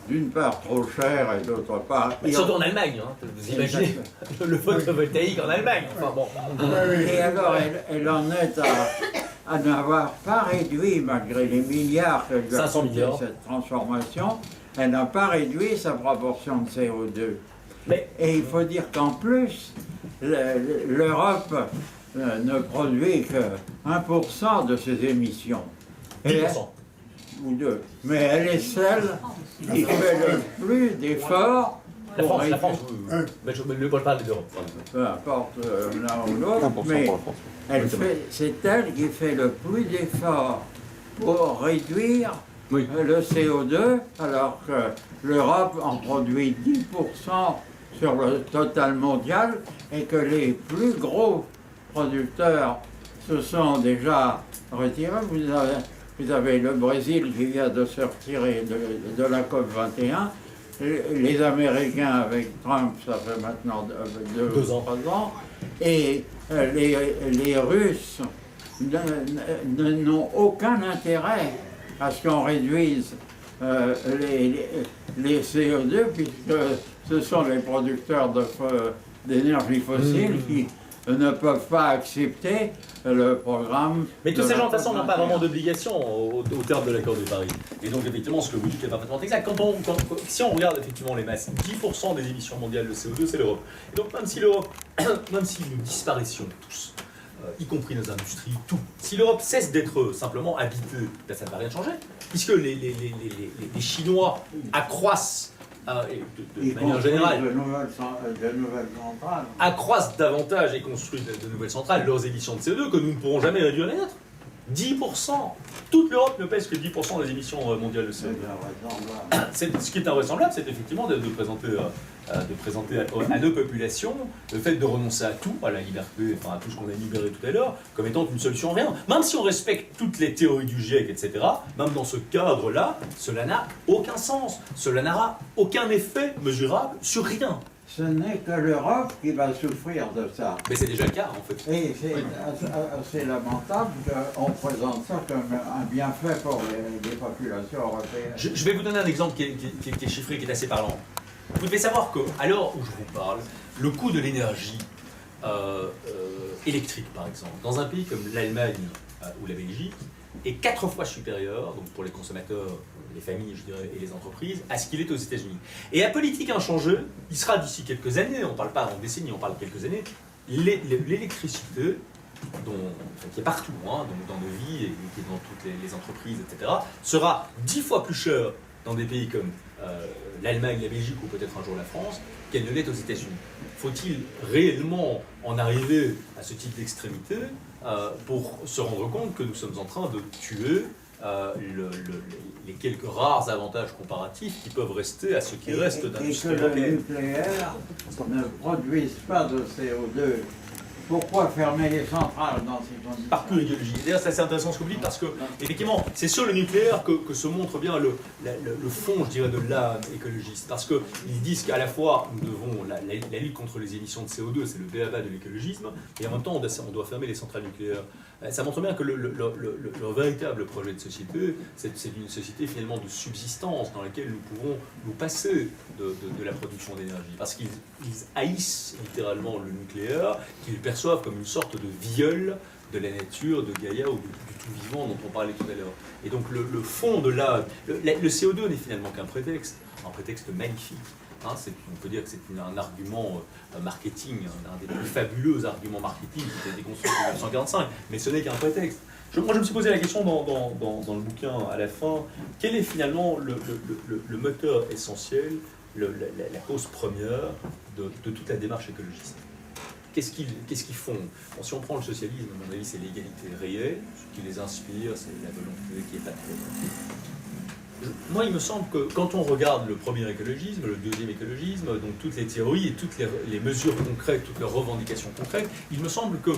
Speaker 13: d'une part, trop chères et d'autre part...
Speaker 5: Surtout en Allemagne, hein, vous imaginez le photovoltaïque en Allemagne. Enfin, bon.
Speaker 13: Et alors, elle en est à n'avoir pas réduit, malgré les milliards qu'elle lui a coûté cette transformation, elle n'a pas réduit sa proportion de CO2. Et il faut dire qu'en plus, l'Europe ne produit que 1% de ses émissions.
Speaker 5: 10%.
Speaker 13: Ou 2. Mais elle est celle qui fait le plus d'efforts.
Speaker 5: La France, mais je ne parle pas de l'Europe.
Speaker 13: Peu importe l'un ou l'autre, mais c'est elle qui fait le plus d'efforts pour réduire le CO2, alors que l'Europe en produit 10% sur le total mondial et que les plus gros producteurs se sont déjà retirés. Vous avez le Brésil qui vient de se retirer de la COP21. Les Américains avec Trump, ça fait maintenant 2 ans, 3 ans. Et les Russes n'ont aucun intérêt à ce qu'on réduise les CO2 puisque ce sont les producteurs d'énergie fossile qui ne peuvent pas accepter le programme.
Speaker 5: Mais tous ces gens, de toute façon, n'ont pas vraiment d'obligation au terme de l'accord de Paris. Et donc, effectivement, ce que vous dites est parfaitement exact. Si on regarde effectivement les masses, 10% des émissions mondiales de CO2, c'est l'Europe. Et donc, même si nous disparaissions tous, y compris nos industries, tout, si l'Europe cesse d'être simplement habitée, ben, ça ne va rien changer, puisque les Chinois accroissent de manière générale, accroissent davantage et construisent de nouvelles centrales leurs émissions de CO2 que nous ne pourrons jamais réduire les nôtres. 10%. Toute l'Europe ne pèse que 10% des émissions mondiales de CO2. Ce qui est invraisemblable, c'est effectivement de présenter à nos populations le fait de renoncer à tout, à la liberté, enfin à tout ce qu'on a libéré tout à l'heure, comme étant une solution rien. Même si on respecte toutes les théories du GIEC, etc., même dans ce cadre-là, cela n'a aucun sens. Cela n'aura aucun effet mesurable sur rien.
Speaker 13: Ce n'est que l'Europe qui va souffrir de ça.
Speaker 5: Mais c'est déjà le cas, en fait.
Speaker 13: Et c'est assez lamentable qu'on présente ça comme un bienfait pour les populations européennes.
Speaker 5: Je vais vous donner un exemple qui est chiffré, qui est assez parlant. Vous devez savoir qu'à l'heure où je vous parle, le coût de l'énergie électrique, par exemple, dans un pays comme l'Allemagne ou la Belgique, est 4 fois supérieur, donc pour les consommateurs, les familles, je dirais, et les entreprises, à ce qu'il est aux États-Unis. Et à politique inchangée, il sera d'ici quelques années, on ne parle pas en décennies, on parle de quelques années, l'électricité, qui est partout, hein, dans nos vies et qui est dans toutes les entreprises, etc., sera 10 fois plus chère dans des pays comme l'Allemagne, la Belgique ou peut-être un jour la France, qu'elle ne l'est aux États-Unis. Faut-il réellement en arriver à ce type d'extrémité pour se rendre compte que nous sommes en train de tuer les quelques rares avantages comparatifs qui peuvent rester à ce qui reste d'industrie
Speaker 13: européenne.
Speaker 5: européenne.
Speaker 13: Et que le nucléaire ne produise pas de CO2 Pourquoi fermer les centrales dans ces conditions?
Speaker 5: Par pure idéologie. D'ailleurs, c'est assez intéressant ce que vous dites parce que, effectivement, c'est sur le nucléaire que se montre bien le fond, je dirais, de l'âme écologiste. Parce qu'ils disent qu'à la fois, nous devons, la lutte contre les émissions de CO2, c'est le b.a.-ba de l'écologisme, et en même temps, on doit fermer les centrales nucléaires. Ça montre bien que le véritable projet de société, c'est une société finalement de subsistance dans laquelle nous pouvons nous passer de la production d'énergie. Parce qu'ils haïssent littéralement le nucléaire, qu'ils le perçoivent comme une sorte de viol de la nature, de Gaïa ou du tout vivant dont on parlait tout à l'heure. Et donc le fond de le CO2 n'est finalement qu'un prétexte magnifique. Hein, on peut dire que c'est un argument marketing, un des plus fabuleux arguments marketing qui a été construit en 1945, mais ce n'est qu'un prétexte. Moi, je me suis posé la question dans le bouquin à la fin, quel est finalement le moteur essentiel, la cause première de toute la démarche écologiste? Qu'est-ce qu'ils font? Bon, si on prend le socialisme, à mon avis, c'est l'égalité réelle. Ce qui les inspire, c'est la volonté qui est patriotique. Moi, il me semble que quand on regarde le premier écologisme, le deuxième écologisme, donc toutes les théories et toutes les mesures concrètes, toutes les revendications concrètes, il me semble que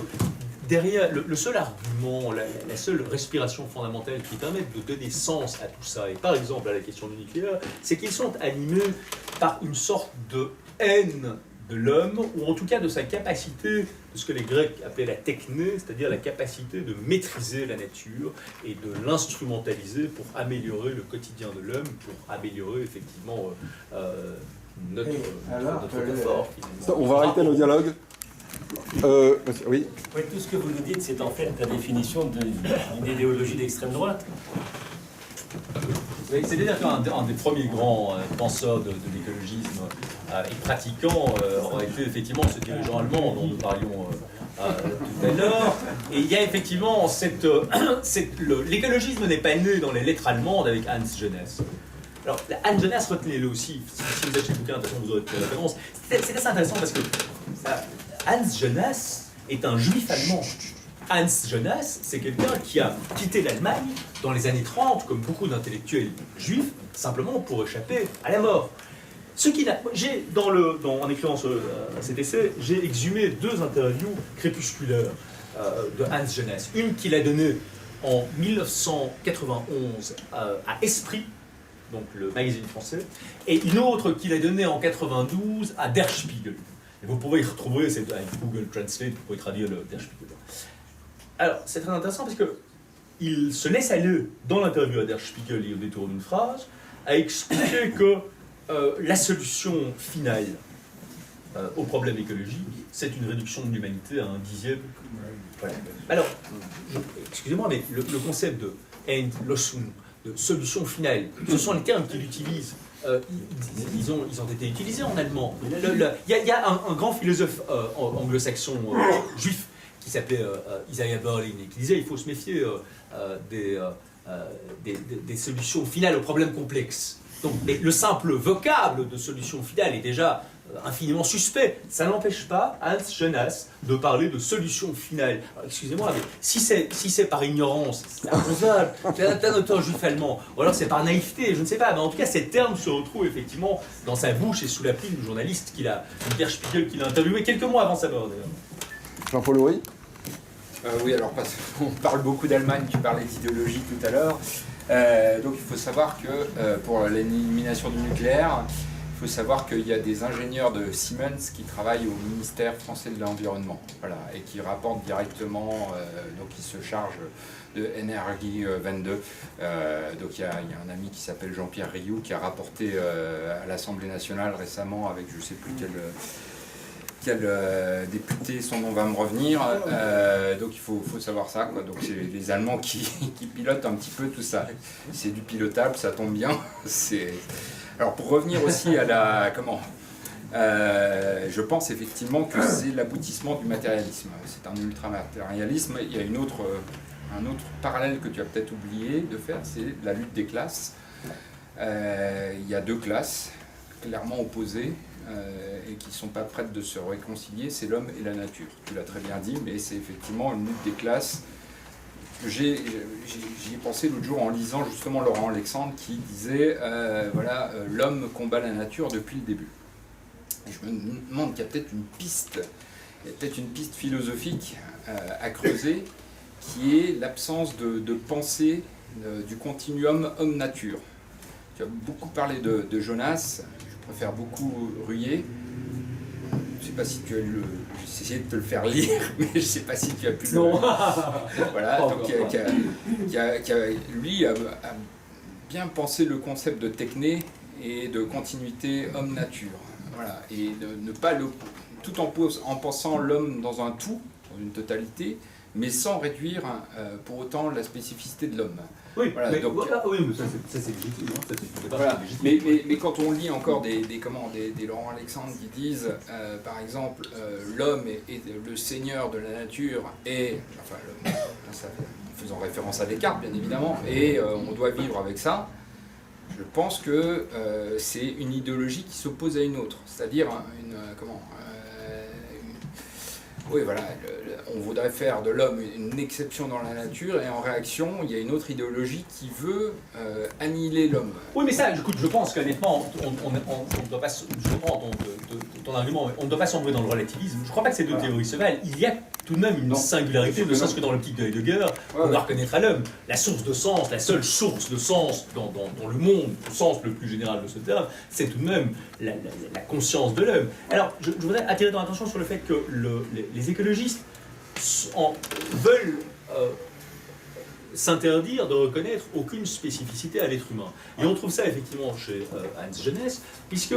Speaker 5: derrière, le seul argument, la seule respiration fondamentale qui permet de donner sens à tout ça, et par exemple à la question du nucléaire, c'est qu'ils sont animés par une sorte de haine de l'homme, ou en tout cas de sa capacité, de ce que les Grecs appelaient la techné, c'est-à-dire la capacité de maîtriser la nature et de l'instrumentaliser pour améliorer le quotidien de l'homme, pour améliorer effectivement notre confort.
Speaker 8: On va arrêter le dialogue. Oui.
Speaker 14: Oui, tout ce que vous nous dites, c'est en fait la définition d'une idéologie d'extrême droite.
Speaker 5: Oui, c'est-à-dire qu'un des premiers grands penseurs de l'écologisme et pratiquants aurait été effectivement ce dirigeant allemand dont nous parlions tout à l'heure. Et il y a effectivement l'écologisme n'est pas né dans les lettres allemandes avec Hans Jonas. Alors, Hans Jonas, retenez-le aussi, si vous achetez le bouquin, de toute façon vous aurez la référence. C'est assez intéressant parce que Hans Jonas est un juif allemand. Hans Jonas, c'est quelqu'un qui a quitté l'Allemagne dans les années 30, comme beaucoup d'intellectuels juifs, simplement pour échapper à la mort. En écrivant cet essai, j'ai exhumé 2 interviews crépusculaires de Hans Jonas. Une qu'il a donnée en 1991 à Esprit, donc le magazine français, et une autre qu'il a donnée en 92 à Der Spiegel. Et vous pourrez y retrouver, c'est avec Google Translate, vous pouvez traduire le Der Spiegel. Alors, c'est très intéressant parce qu'il se laisse aller, dans l'interview à Der Spiegel et au détour d'une phrase, à expliquer que la solution finale au problème écologique, c'est une réduction de l'humanité à 1/10. Voilà. Alors, excusez-moi, mais le concept de Endlösung, de solution finale, ce sont les termes qu'il utilise. Ils ont été utilisés en allemand. Il y a un grand philosophe anglo-saxon juif qui s'appelait Isaiah Berlin, et qui disait qu'il faut se méfier des solutions finales aux problèmes complexes. Donc, le simple vocable de solution finale est déjà infiniment suspect. Ça n'empêche pas Hans Jonas de parler de solution finale. Excusez-moi, mais si c'est par ignorance, c'est imposable. C'est un auteur juif allemand, ou alors c'est par naïveté, je ne sais pas. Mais en tout cas, ces termes se retrouvent effectivement dans sa bouche et sous la plume du journaliste Der Spiegel, qu'il a interviewé quelques mois avant sa mort d'ailleurs.
Speaker 8: Jean-Paul Houry.
Speaker 12: Oui, alors parce qu'on parle beaucoup d'Allemagne, tu parlais d'idéologie tout à l'heure. Donc il faut savoir que pour l'élimination du nucléaire, il faut savoir qu'il y a des ingénieurs de Siemens qui travaillent au ministère français de l'Environnement, voilà, et qui rapportent directement, donc ils se chargent de Energie 22. Donc il y a un ami qui s'appelle Jean-Pierre Rioux qui a rapporté à l'Assemblée nationale récemment avec je ne sais plus quel député, son nom va me revenir, donc il faut savoir ça, quoi. Donc c'est les Allemands qui pilotent un petit peu tout ça. C'est du pilotable, ça tombe bien. Alors pour revenir aussi à je pense effectivement que c'est l'aboutissement du matérialisme. C'est un ultramatérialisme. Il y a un autre parallèle que tu as peut-être oublié de faire, c'est la lutte des classes. Il y a 2 classes clairement opposées. Et qui ne sont pas prêtes de se réconcilier, c'est l'homme et la nature. Tu l'as très bien dit, mais c'est effectivement une lutte des classes. J'y ai pensé l'autre jour en lisant justement Laurent Alexandre qui disait l'homme combat la nature depuis le début. Et je me demande qu'il y a peut-être une piste il y a peut-être une piste philosophique à creuser, qui est l'absence de pensée du continuum homme-nature. Tu as beaucoup parlé de Jonas, je préfère beaucoup Ruyer. Je ne sais pas si tu as lu j'ai essayé de te le faire lire, mais je ne sais pas si tu as pu le lire. Voilà, donc lui a bien pensé le concept de techné et de continuité homme-nature. Voilà, et ne pas tout en pensant l'homme dans un tout, dans une totalité, mais sans réduire pour autant la spécificité de l'homme.
Speaker 5: Oui,
Speaker 12: voilà,
Speaker 5: mais,
Speaker 12: donc,
Speaker 5: oui, mais ça c'est légitime. Hein, ça,
Speaker 12: voilà.
Speaker 5: légitime.
Speaker 12: Mais quand on lit encore des Laurent Alexandre qui disent, par exemple, l'homme est le seigneur de la nature et, enfin, en faisant référence à Descartes bien évidemment, et on doit vivre avec ça, je pense que c'est une idéologie qui s'oppose à une autre, c'est-à-dire oui, voilà, on voudrait faire de l'homme une exception dans la nature, et en réaction, il y a une autre idéologie qui veut annihiler l'homme.
Speaker 5: Oui, mais ça, écoute, je pense qu'honnêtement, on ne doit pas, je comprends ton argument, mais on ne doit pas sombrer dans le relativisme. Je ne crois pas que ces deux théories se valent. Il y a tout de même une singularité, ne serait-ce que dans l'optique de Heidegger, on doit reconnaître à l'homme. La source de sens, la seule source de sens dans le monde, au sens le plus général de ce terme, c'est tout de même la conscience de l'homme. Alors, je voudrais attirer ton attention sur le fait que les écologistes veulent s'interdire de reconnaître aucune spécificité à l'être humain. Et on trouve ça effectivement chez Hans Jonas, puisque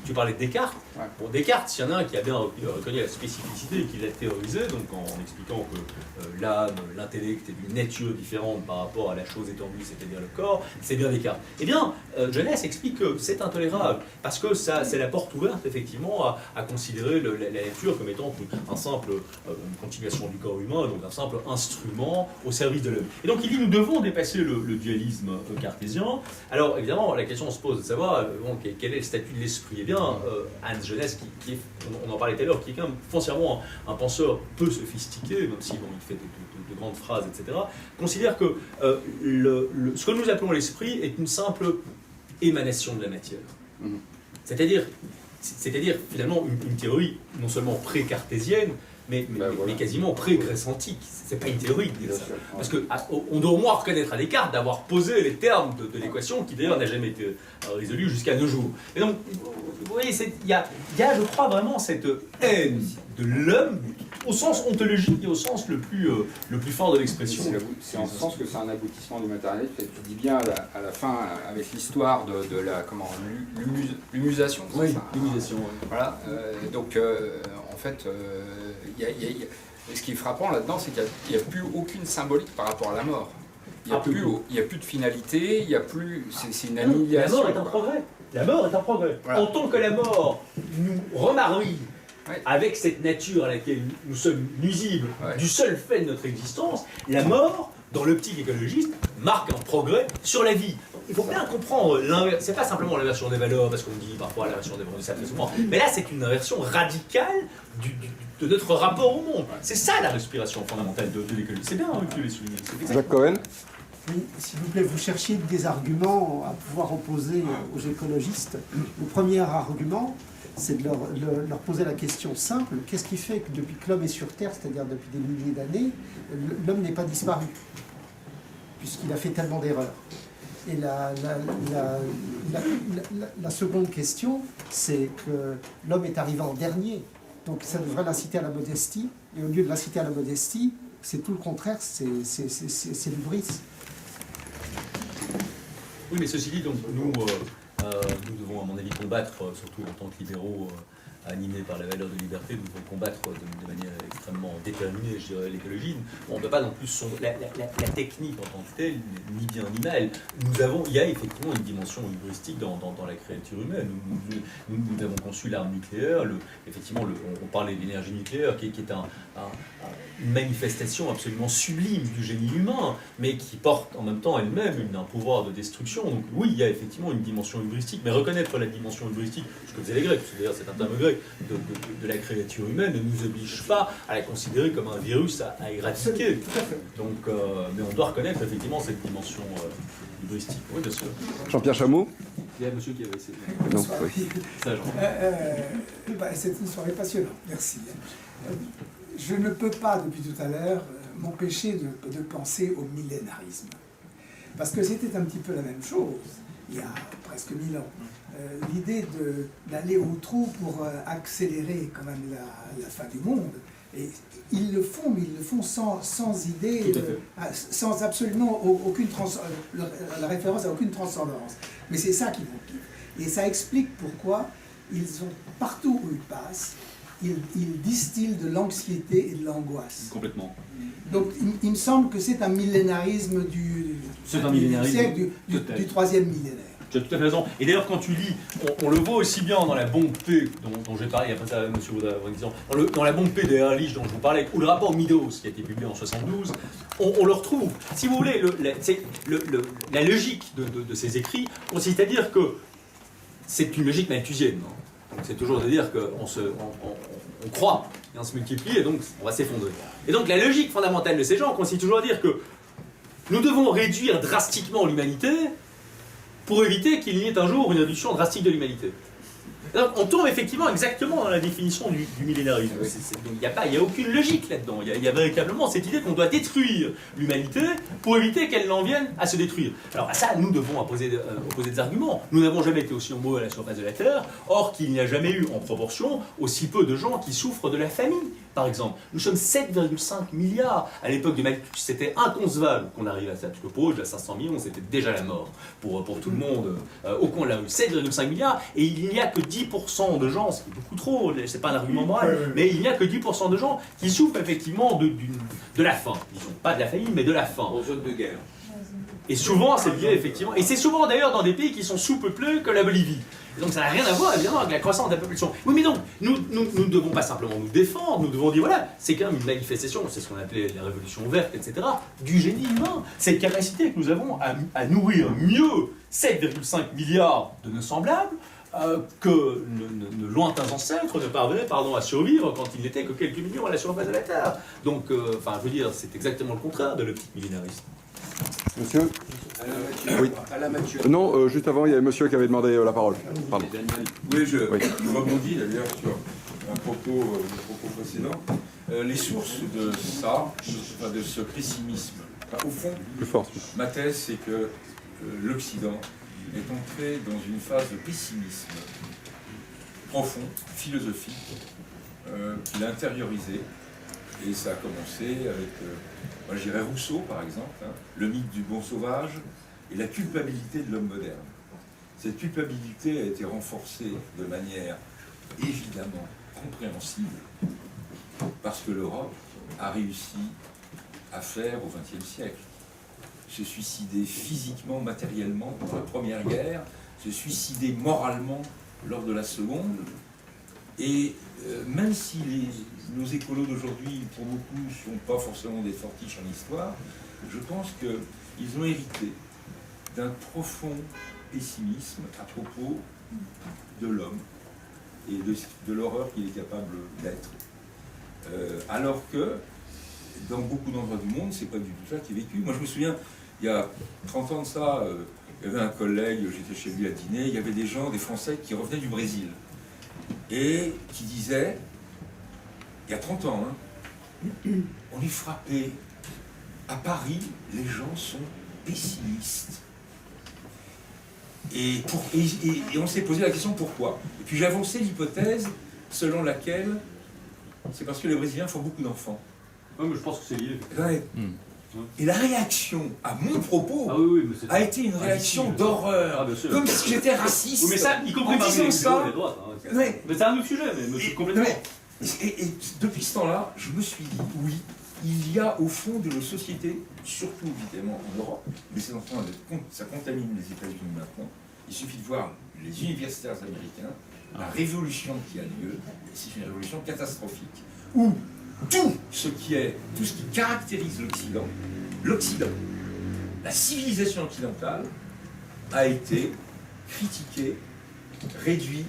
Speaker 5: tu parlais de Descartes. Bon, Descartes, s'il y en a un qui a bien reconnu la spécificité et qui l'a théorisé, donc en expliquant que l'âme, l'intellect est d'une nature différente par rapport à la chose étendue, c'est-à-dire le corps, c'est bien Descartes. Eh bien, Jonas explique que c'est intolérable, parce que ça, c'est la porte ouverte effectivement à considérer la nature comme étant un simple une continuation du corps humain, donc un simple instrument au service de l'homme. Et donc il dit nous devons dépasser le dualisme cartésien. Alors évidemment la question se pose de savoir quel est le statut de l'esprit. Eh bien Hans Jonas, qui est, on en parlait tout à l'heure, qui est quand même foncièrement un penseur peu sophistiqué, même si il fait de grandes phrases, etc., considère que ce que nous appelons l'esprit est une simple émanation de la matière. C'est-à-dire finalement une théorie non seulement pré-cartésienne, mais quasiment pré-grécentique. C'est pas une théorie de dire ça. Parce qu'on doit au moins reconnaître à Descartes d'avoir posé les termes de l'équation, qui d'ailleurs n'a jamais été résolue jusqu'à nos jours. Et donc, vous voyez, il y a, je crois, vraiment cette haine de l'homme, au sens ontologique et au sens le plus fort de l'expression.
Speaker 12: C'est en ce sens que c'est un aboutissement du matérialisme. Tu dis bien à la fin, avec l'histoire de la l'humusation.
Speaker 5: Oui, l'humusation.
Speaker 12: Voilà. Donc, en fait, ce qui est frappant là-dedans, c'est qu'il n'y a plus aucune symbolique par rapport à la mort. Il n'y a plus de finalité, il n'y a plus. C'est une annihilation.
Speaker 5: La mort est un progrès. La mort est un progrès. Voilà. En tant que la mort nous remarrie avec cette nature à laquelle nous sommes nuisibles du seul fait de notre existence, la mort, dans l'optique écologiste, marque un progrès sur la vie. Il faut bien comprendre l'inversion. C'est pas simplement l'inversion des valeurs, parce qu'on dit parfois l'inversion des valeurs, ça fait souvent. Mais là, c'est une inversion radicale de notre rapport au monde. C'est ça la respiration fondamentale de l'écologie. C'est bien que tu l'aies souligné.
Speaker 10: Jacques Cohen.
Speaker 1: Oui, s'il vous plaît, vous cherchiez des arguments à pouvoir opposer aux écologistes. Le premier argument, c'est de leur poser la question simple, qu'est-ce qui fait que depuis que l'homme est sur Terre, c'est-à-dire depuis des milliers d'années, l'homme n'est pas disparu, puisqu'il a fait tellement d'erreurs. Et la seconde question, c'est que l'homme est arrivé en dernier, donc ça devrait l'inciter à la modestie, et au lieu de l'inciter à la modestie, c'est tout le contraire, c'est l'hubris.
Speaker 5: Oui, mais ceci dit, donc, nous devons, à mon avis, combattre, surtout en tant que libéraux animés par la valeur de liberté, nous devons combattre de manière extrêmement déterminée, je dirais, l'écologie. On ne peut pas non plus la technique en tant que telle, ni bien ni mal. Il y a effectivement une dimension hubristique dans la créature humaine. Nous avons conçu l'arme nucléaire, on parlait de l'énergie nucléaire, qui est une manifestation absolument sublime du génie humain, mais qui porte en même temps elle-même un pouvoir de destruction. Donc oui, il y a effectivement une dimension hubristique, mais reconnaître la dimension hubristique, ce que faisaient les Grecs, c'est-à-dire c'est un terme grec, de la créature humaine ne nous oblige pas à la considérer comme un virus à éradiquer. Donc, mais on doit reconnaître effectivement cette dimension hubristique. Oui, bien sûr.
Speaker 10: Jean-Pierre Chameau.
Speaker 5: Il y a un monsieur qui avait essayé.
Speaker 9: Bonsoir.
Speaker 5: Ça, Jean.
Speaker 9: C'est une soirée passionnante, merci.
Speaker 15: Je ne peux pas, depuis tout à l'heure, m'empêcher de penser au millénarisme. Parce que c'était un petit peu la même chose, il y a presque 1000 ans. L'idée d'aller au trou pour accélérer quand même la fin du monde. Et ils le font, mais ils le font sans idée, sans absolument aucune la référence à aucune transcendance. Mais c'est ça qui vous quitte. Et ça explique pourquoi ils ont, partout où ils passent, ils distillent de l'anxiété et de l'angoisse.
Speaker 5: Complètement.
Speaker 15: Donc il me semble que c'est un millénarisme du siècle, du 3e millénaire.
Speaker 5: Tu as tout à fait raison. Et d'ailleurs, quand tu lis, on le voit aussi bien dans la bonté dont j'ai parlé, après ça, M. Vaudrey, dans la bonté de Ehrlich dont je vous parlais, ou le rapport Meadows qui a été publié en 72, on le retrouve. Si vous voulez, la logique de ces écrits, consiste à dire que c'est une logique malthusienne. Donc c'est toujours de dire qu'on croit, et on se multiplie, et donc on va s'effondrer. Et donc la logique fondamentale de ces gens consiste toujours à dire que nous devons réduire drastiquement l'humanité pour éviter qu'il n'y ait un jour une réduction drastique de l'humanité. Donc on tombe effectivement exactement dans la définition du millénarisme. Il n'y a aucune logique là-dedans. Il y a véritablement cette idée qu'on doit détruire l'humanité pour éviter qu'elle n'en vienne à se détruire. Alors à ça, nous devons opposer des arguments. Nous n'avons jamais été aussi nombreux à la surface de la Terre, or qu'il n'y a jamais eu en proportion aussi peu de gens qui souffrent de la famine, par exemple. Nous sommes 7,5 milliards. À l'époque de Malthus, c'était inconcevable qu'on arrive à ça, parce que pour eux, à 500 millions, c'était déjà la mort pour tout le monde. Au coin de la rue, 7,5 milliards, et il n'y a que 10% de gens, ce qui est beaucoup trop, c'est pas un argument moral, mais il n'y a que 10% de gens qui souffrent effectivement de la faim. Disons, pas de la famine, mais de la faim.
Speaker 12: En zone de guerre.
Speaker 5: Et souvent, c'est lié effectivement, et c'est souvent d'ailleurs dans des pays qui sont sous-peuplés que la Bolivie. Et donc ça n'a rien à voir évidemment avec la croissance de la population. Oui, mais donc, nous ne devons pas simplement nous défendre, nous devons dire, voilà, c'est quand même une manifestation, c'est ce qu'on appelait la révolution verte, etc., du génie humain. Cette capacité que nous avons à nourrir mieux 7,5 milliards de nos semblables, que nos lointains ancêtres ne parvenaient à survivre quand il n'était que quelques millions à la surface de la Terre. Donc, je veux dire, c'est exactement le contraire de l'optique millénariste.
Speaker 8: Monsieur
Speaker 12: Oui. Alain Mathieu.
Speaker 8: Non, juste avant, il y avait monsieur qui avait demandé la parole. Pardon.
Speaker 16: Oui, je rebondis d'ailleurs sur un propos précédent. Les sources de ça, de ce pessimisme, au fond, ma thèse, c'est que l'Occident est entré dans une phase de pessimisme profond, philosophique, qu'il a intériorisé. Et ça a commencé avec, moi je dirais Rousseau par exemple, le mythe du bon sauvage et la culpabilité de l'homme moderne. Cette culpabilité a été renforcée de manière évidemment compréhensible parce que l'Europe a réussi à faire au XXe siècle. Se suicider physiquement, matériellement pendant la Première Guerre, se suicider moralement lors de la Seconde. Et même si nos écolos d'aujourd'hui, pour beaucoup, ne sont pas forcément des fortiches en histoire, je pense qu'ils ont hérité d'un profond pessimisme à propos de l'homme et de l'horreur qu'il est capable d'être. Alors que, dans beaucoup d'endroits du monde, c'est pas du tout ça qui est vécu. Moi, je me souviens, il y a 30 ans de ça, il y avait un collègue, j'étais chez lui à dîner, il y avait des gens, des Français qui revenaient du Brésil et qui disaient, il y a 30 ans, on est frappé. À Paris, les gens sont pessimistes. Et on s'est posé la question pourquoi. Et puis j'ai avancé l'hypothèse selon laquelle c'est parce que les Brésiliens font beaucoup d'enfants.
Speaker 5: Oui, mais je pense que c'est lié.
Speaker 16: Et la réaction à mon propos a été une réaction d'horreur, comme si j'étais raciste.
Speaker 5: Oui, mais ça, y compris parmi les droites. Mais c'est un autre sujet, mais complètement.
Speaker 16: Et depuis ce temps-là, je me suis dit, oui, il y a au fond de nos sociétés, surtout évidemment en Europe, mais c'est en train ça contamine les États-Unis maintenant. Il suffit de voir les universitaires américains, la révolution qui a lieu, et c'est une révolution catastrophique, où tout ce qui caractérise l'Occident, la civilisation occidentale, a été critiquée, réduit.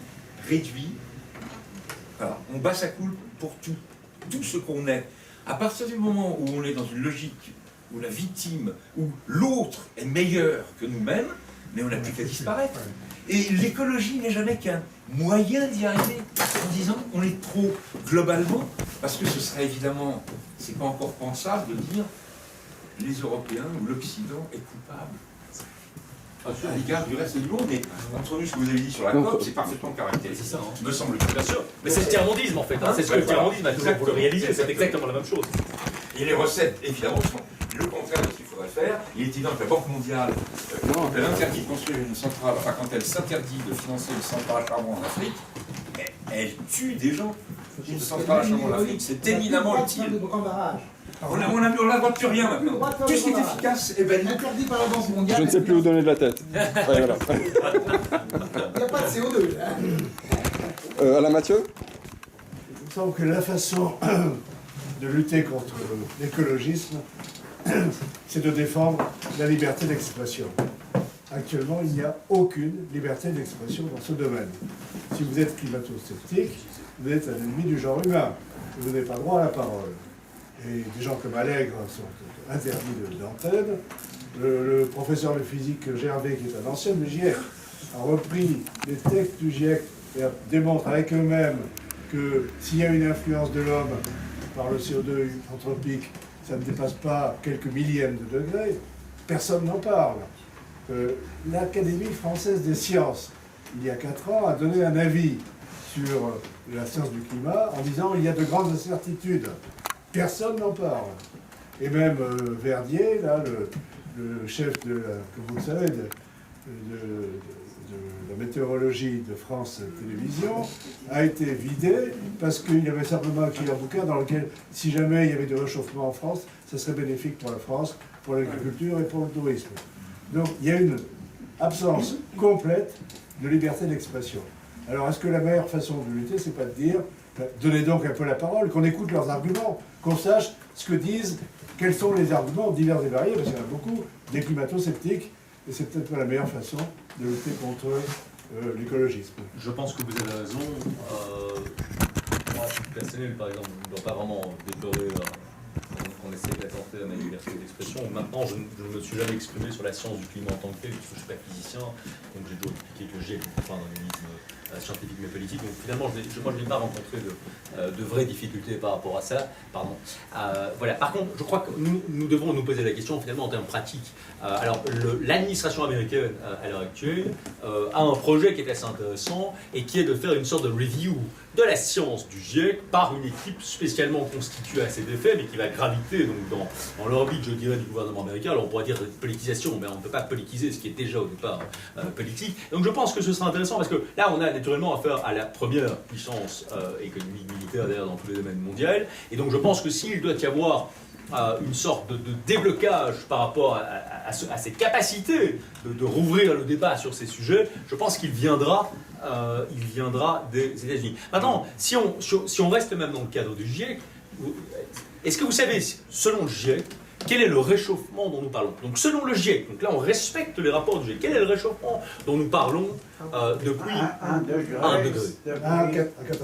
Speaker 16: Alors, on bat sa coule pour tout ce qu'on est. À partir du moment où on est dans une logique où la victime, où l'autre est meilleur que nous-mêmes, mais on n'a plus qu'à disparaître. Et l'écologie n'est jamais qu'un moyen d'y arriver, en disant qu'on est trop globalement Parce que ce serait évidemment, c'est pas encore pensable de dire les Européens ou l'Occident est coupable à l'égard du reste du monde, mais entre nous, ce que vous avez dit sur la COP, c'est parfaitement caractérisé.
Speaker 5: C'est ça, hein.
Speaker 16: Me semble-t-il.
Speaker 5: Bien sûr. Mais c'est le tiers-mondisme en fait. Hein. C'est ce que le tiers-mondisme a toujours voulu réaliser. C'est exactement la même chose.
Speaker 16: Et les recettes, évidemment, sont le contraire de ce qu'il faudrait faire. Il est évident que la Banque mondiale, quand elle interdit de construire une centrale, enfin quand elle s'interdit de financer une centrale à charbon en Afrique, elle tue des gens. Une centrale à charbon en Afrique, c'est éminemment utile. On n'a le droit de plus rien maintenant. Tout ce qui est efficace est banni.
Speaker 9: Interdit par la Banque mondiale.
Speaker 8: Je ne sais plus où donner de la tête. Ouais, voilà.
Speaker 9: Il n'y a pas de CO2.
Speaker 8: Alain Mathieu?
Speaker 17: Il me semble que la façon de lutter contre l'écologisme, c'est de défendre la liberté d'expression. Actuellement, il n'y a aucune liberté d'expression dans ce domaine. Si vous êtes climato-sceptique, vous êtes un ennemi du genre humain. Vous n'avez pas droit à la parole. Et des gens comme Allègre sont interdits d'antenne. Le professeur de physique Gervais, qui est un ancien du GIEC, a repris les textes du GIEC et démontre avec eux-mêmes que s'il y a une influence de l'homme par le CO2 anthropique, ça ne dépasse pas quelques millièmes de degrés. Personne n'en parle. L'Académie française des sciences, il y a 4 ans, a donné un avis sur la science du climat en disant qu'il y a de grandes incertitudes. Personne n'en parle. Et même Verdier, là, le chef comme vous le savez, de la météorologie de France Télévisions, a été vidé parce qu'il y avait simplement écrit un bouquin dans lequel, si jamais il y avait du réchauffement en France, ça serait bénéfique pour la France, pour l'agriculture et pour le tourisme. Donc il y a une absence complète de liberté d'expression. Alors est-ce que la meilleure façon de lutter, c'est pas de dire, donnez donc un peu la parole, qu'on écoute leurs arguments, qu'on sache ce que disent, quels sont les arguments divers et variés, parce qu'il y en a beaucoup, des climato-sceptiques, et c'est peut-être pas la meilleure façon de lutter contre l'écologisme.
Speaker 5: Je pense que vous avez raison. Moi, à titre personnel, par exemple, je ne dois pas vraiment déplorer qu'on essaie d'attenter à ma liberté d'expression. Maintenant, je ne me suis jamais exprimé sur la science du climat en tant que tel, puisque je ne suis pas physicien, donc j'ai toujours expliqué que j'ai un analysme scientifique mais politique. Donc finalement, moi, je n'ai pas rencontré de vraies difficultés par rapport à ça. Pardon. Voilà. Par contre, je crois que nous devons nous poser la question finalement en termes pratiques. Alors, l'administration américaine, à l'heure actuelle, a un projet qui est assez intéressant et qui est de faire une sorte de review de la science du GIEC par une équipe spécialement constituée à cet effet, mais qui va graviter donc, dans l'orbite, je dirais, du gouvernement américain. Alors on pourrait dire politisation, mais on ne peut pas politiser ce qui est déjà au départ politique. Donc je pense que ce sera intéressant parce que là, on a naturellement affaire à la première puissance économique militaire d'ailleurs dans tous les domaines mondiaux. Et donc je pense que s'il doit y avoir une sorte de déblocage par rapport à cette capacité de rouvrir le débat sur ces sujets, je pense qu'il viendra des États-Unis. Maintenant, si on reste même dans le cadre du GIEC, est-ce que vous savez, selon le GIEC, quel est le réchauffement dont nous parlons? Donc selon le GIEC, donc là on respecte les rapports du GIEC, quel est le réchauffement dont nous parlons depuis 1 degré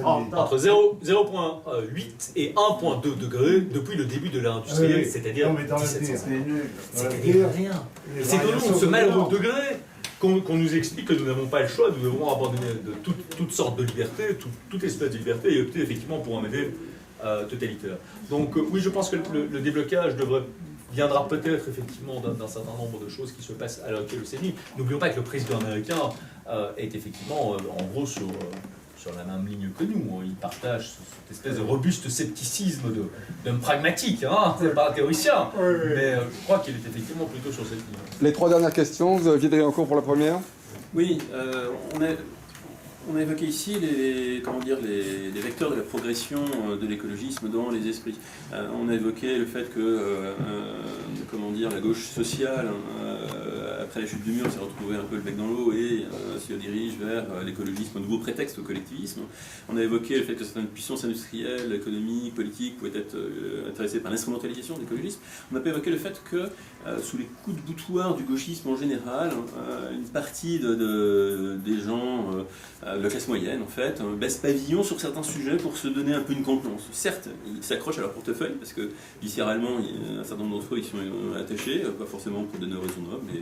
Speaker 5: entre 0,8 et 1,2 degrés depuis le début de l'ère industrielle, c'est-à-dire 1700. C'est rien. C'est au nom de ce malheureux degré qu'on nous explique que nous n'avons pas le choix, nous devons abandonner de toutes sortes de libertés, toute espèce de liberté et opter effectivement pour un modèle totalitaire. Donc oui, je pense que le déblocage viendra peut-être effectivement d'un certain nombre de choses qui se passent à l'heure actuelle aux États-Unis. N'oublions pas que le président américain est effectivement en gros sur la même ligne que nous. Il partage cette espèce de robuste scepticisme d'homme pragmatique, hein, c'est pas un théoricien, mais je crois qu'il est effectivement plutôt sur cette ligne.
Speaker 8: Les 3 dernières questions, vous aviez encore pour la première?
Speaker 7: Oui, on a évoqué ici les vecteurs de la progression de l'écologisme dans les esprits. On a évoqué le fait que la gauche sociale, après la chute du mur, s'est retrouvée un peu le bec dans l'eau et se dirige vers l'écologisme, un nouveau prétexte au collectivisme. On a évoqué le fait que certaines puissances industrielles, économiques, politiques pouvaient être intéressées par l'instrumentalisation de l'écologisme. On n'a pas évoqué le fait que, sous les coups de boutoir du gauchisme en général, une partie des gens la classe moyenne en fait, baisse pavillon sur certains sujets pour se donner un peu une contenance. Certes, ils s'accrochent à leur portefeuille parce que viscéralement, un certain nombre d'entre eux ils sont attachés, pas forcément pour des raisons nobles, mais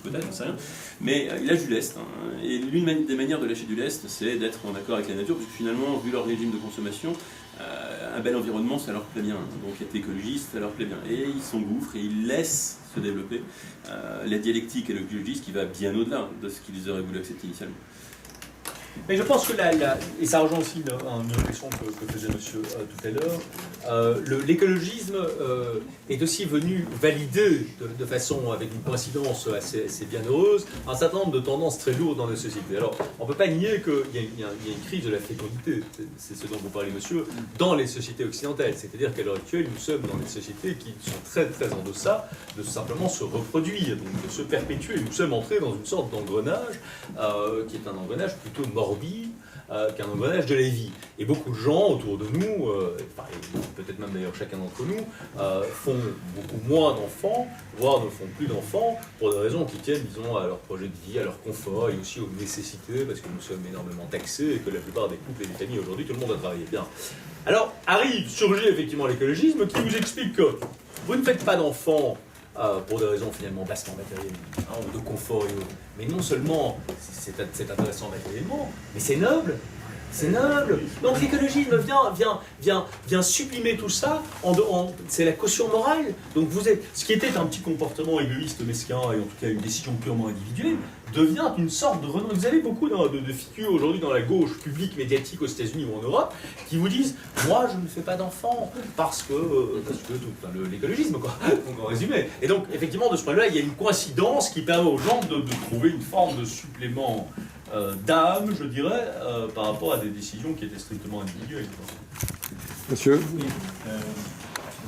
Speaker 7: peut-être, j'en sais rien. Mais ils lâchent du lest. Et l'une des manières de lâcher du lest, c'est d'être en accord avec la nature, parce que finalement, vu leur régime de consommation, un bel environnement, ça leur plaît bien. Donc être écologiste, ça leur plaît bien. Et ils s'engouffrent et ils laissent se développer la dialectique et l'écologisme qui va bien au-delà de ce qu'ils auraient voulu accepter initialement.
Speaker 5: Mais je pense que et ça rejoint aussi une réflexion que faisait monsieur tout à l'heure, l'écologisme est aussi venu valider de façon, avec une coïncidence assez bienheureuse, un certain nombre de tendances très lourdes dans les sociétés. Alors, on ne peut pas nier qu'il y a une crise de la fécondité, c'est ce dont vous parlez monsieur, dans les sociétés occidentales. C'est-à-dire qu'à l'heure actuelle, nous sommes dans des sociétés qui sont très très en deçà de simplement se reproduire, donc de se perpétuer. Nous sommes entrés dans une sorte d'engrenage, qui est un engrenage plutôt morbide, qu'un engrenage de la vie. Et beaucoup de gens autour de nous, peut-être même d'ailleurs chacun d'entre nous, font beaucoup moins d'enfants, voire ne font plus d'enfants, pour des raisons qui tiennent, disons, à leur projet de vie, à leur confort et aussi aux nécessités, parce que nous sommes énormément taxés et que la plupart des couples et des familles aujourd'hui, tout le monde a travaillé bien. Alors, surgit effectivement l'écologisme qui vous explique que vous ne faites pas d'enfants pour des raisons finalement bassement matérielles, ou de confort et autres. Mais non seulement c'est intéressant matériellement, mais c'est noble. C'est noble. Donc l'écologisme vient sublimer tout ça. C'est la caution morale. Donc ce qui était un petit comportement égoïste, mesquin, et en tout cas une décision purement individuelle, devient une sorte de renommée. Vous avez beaucoup de figures aujourd'hui dans la gauche publique médiatique aux États-Unis ou en Europe qui vous disent « Moi, je ne fais pas d'enfants parce que l'écologisme, quoi. » Donc en résumé. Et donc, effectivement, de ce point de vue-là, il y a une coïncidence qui permet aux gens de trouver une forme de supplément d'âme, je dirais, par rapport à des décisions qui étaient strictement individuelles.
Speaker 8: Monsieur ?
Speaker 14: Oui.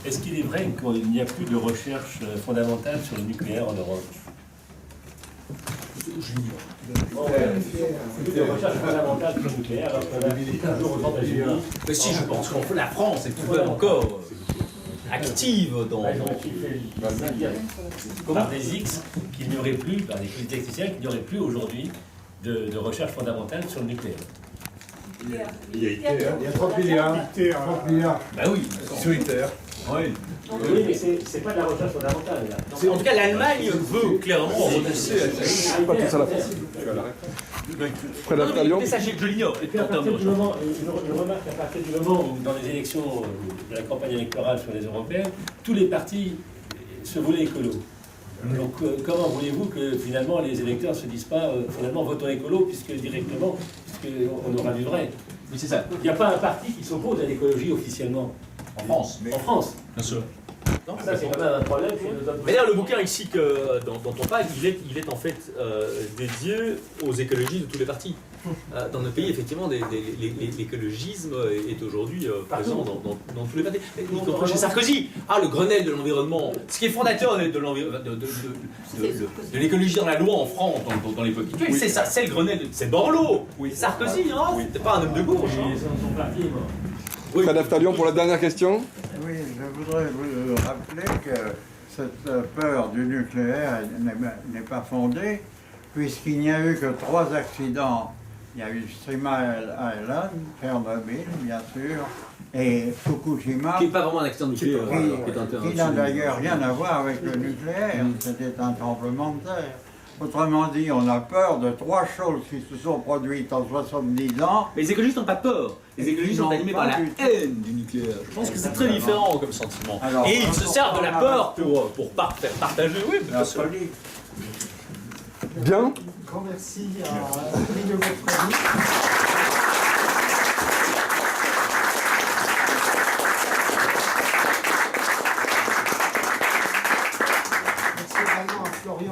Speaker 14: Est-ce qu'il est vrai qu'il n'y a plus de recherche fondamentale sur le nucléaire en Europe ? Plus de recherche fondamentale sur le nucléaire, alors qu'on a toujours autant d'États-Unis.
Speaker 5: Mais si, je pense que la France est tout de même encore active dans...
Speaker 14: Par des X qu'il n'y aurait plus, par des critiques techniciens, qu'il n'y aurait plus aujourd'hui de recherche fondamentale sur le nucléaire.
Speaker 17: Il y a 30 milliards. 30 milliards.
Speaker 14: Bah oui.
Speaker 17: Sur ITER.
Speaker 14: Oui. Oui, mais c'est pas de la recherche fondamentale. Là.
Speaker 5: En tout cas, l'Allemagne veut clairement renoncer à
Speaker 8: pas tout ça la France.
Speaker 5: Mais sachez que je l'ignore.
Speaker 14: Et puis à partir du moment, une remarque, à partir du moment où dans les élections de la campagne électorale sur les européennes, tous les partis se voulaient écolo. Donc comment voulez-vous que finalement les électeurs ne se disent pas finalement votons écolo puisqu'on aura du vrai.
Speaker 5: Oui, c'est ça.
Speaker 14: Il n'y a pas un parti qui s'oppose à l'écologie officiellement.
Speaker 5: En France.
Speaker 14: En France.
Speaker 5: Bien sûr.
Speaker 14: Non, ça c'est quand même un problème chez nos hommes.
Speaker 5: Mais d'ailleurs, le bouquin ici dont on parle, il est en fait dédié aux écologistes de tous les partis. Dans notre pays, effectivement, l'écologisme est aujourd'hui présent dans tous les partis. Y compris chez Sarkozy. Le Grenelle de l'environnement. Ce qui est fondateur de l'écologie dans la loi en France, dans l'époque actuelle, c'est ça, c'est le Grenelle, c'est Borloo. Sarkozy, c'était pas un homme de gauche.
Speaker 14: Son parti est mort.
Speaker 8: Madame Talion, pour la dernière question.
Speaker 13: Oui, je voudrais vous rappeler que cette peur du nucléaire n'est pas fondée, puisqu'il n'y a eu que 3 accidents. Il y a eu Three Mile Island, Tchernobyl, bien sûr, et Fukushima.
Speaker 5: Qui n'est pas vraiment un accident nucléaire.
Speaker 13: Qui n'a d'ailleurs rien à voir avec le nucléaire. C'était un tremblement de terre. Autrement dit, on a peur de 3 choses qui se sont produites en 70 ans.
Speaker 5: Mais les écologistes n'ont pas peur. Les écologistes sont animés par la haine du nucléaire. Je pense que c'est très différent comme sentiment. Alors, et ils se servent de la peur pour faire partager. Oui,
Speaker 13: la folie.
Speaker 8: Bien.
Speaker 1: Grand merci à votre avis.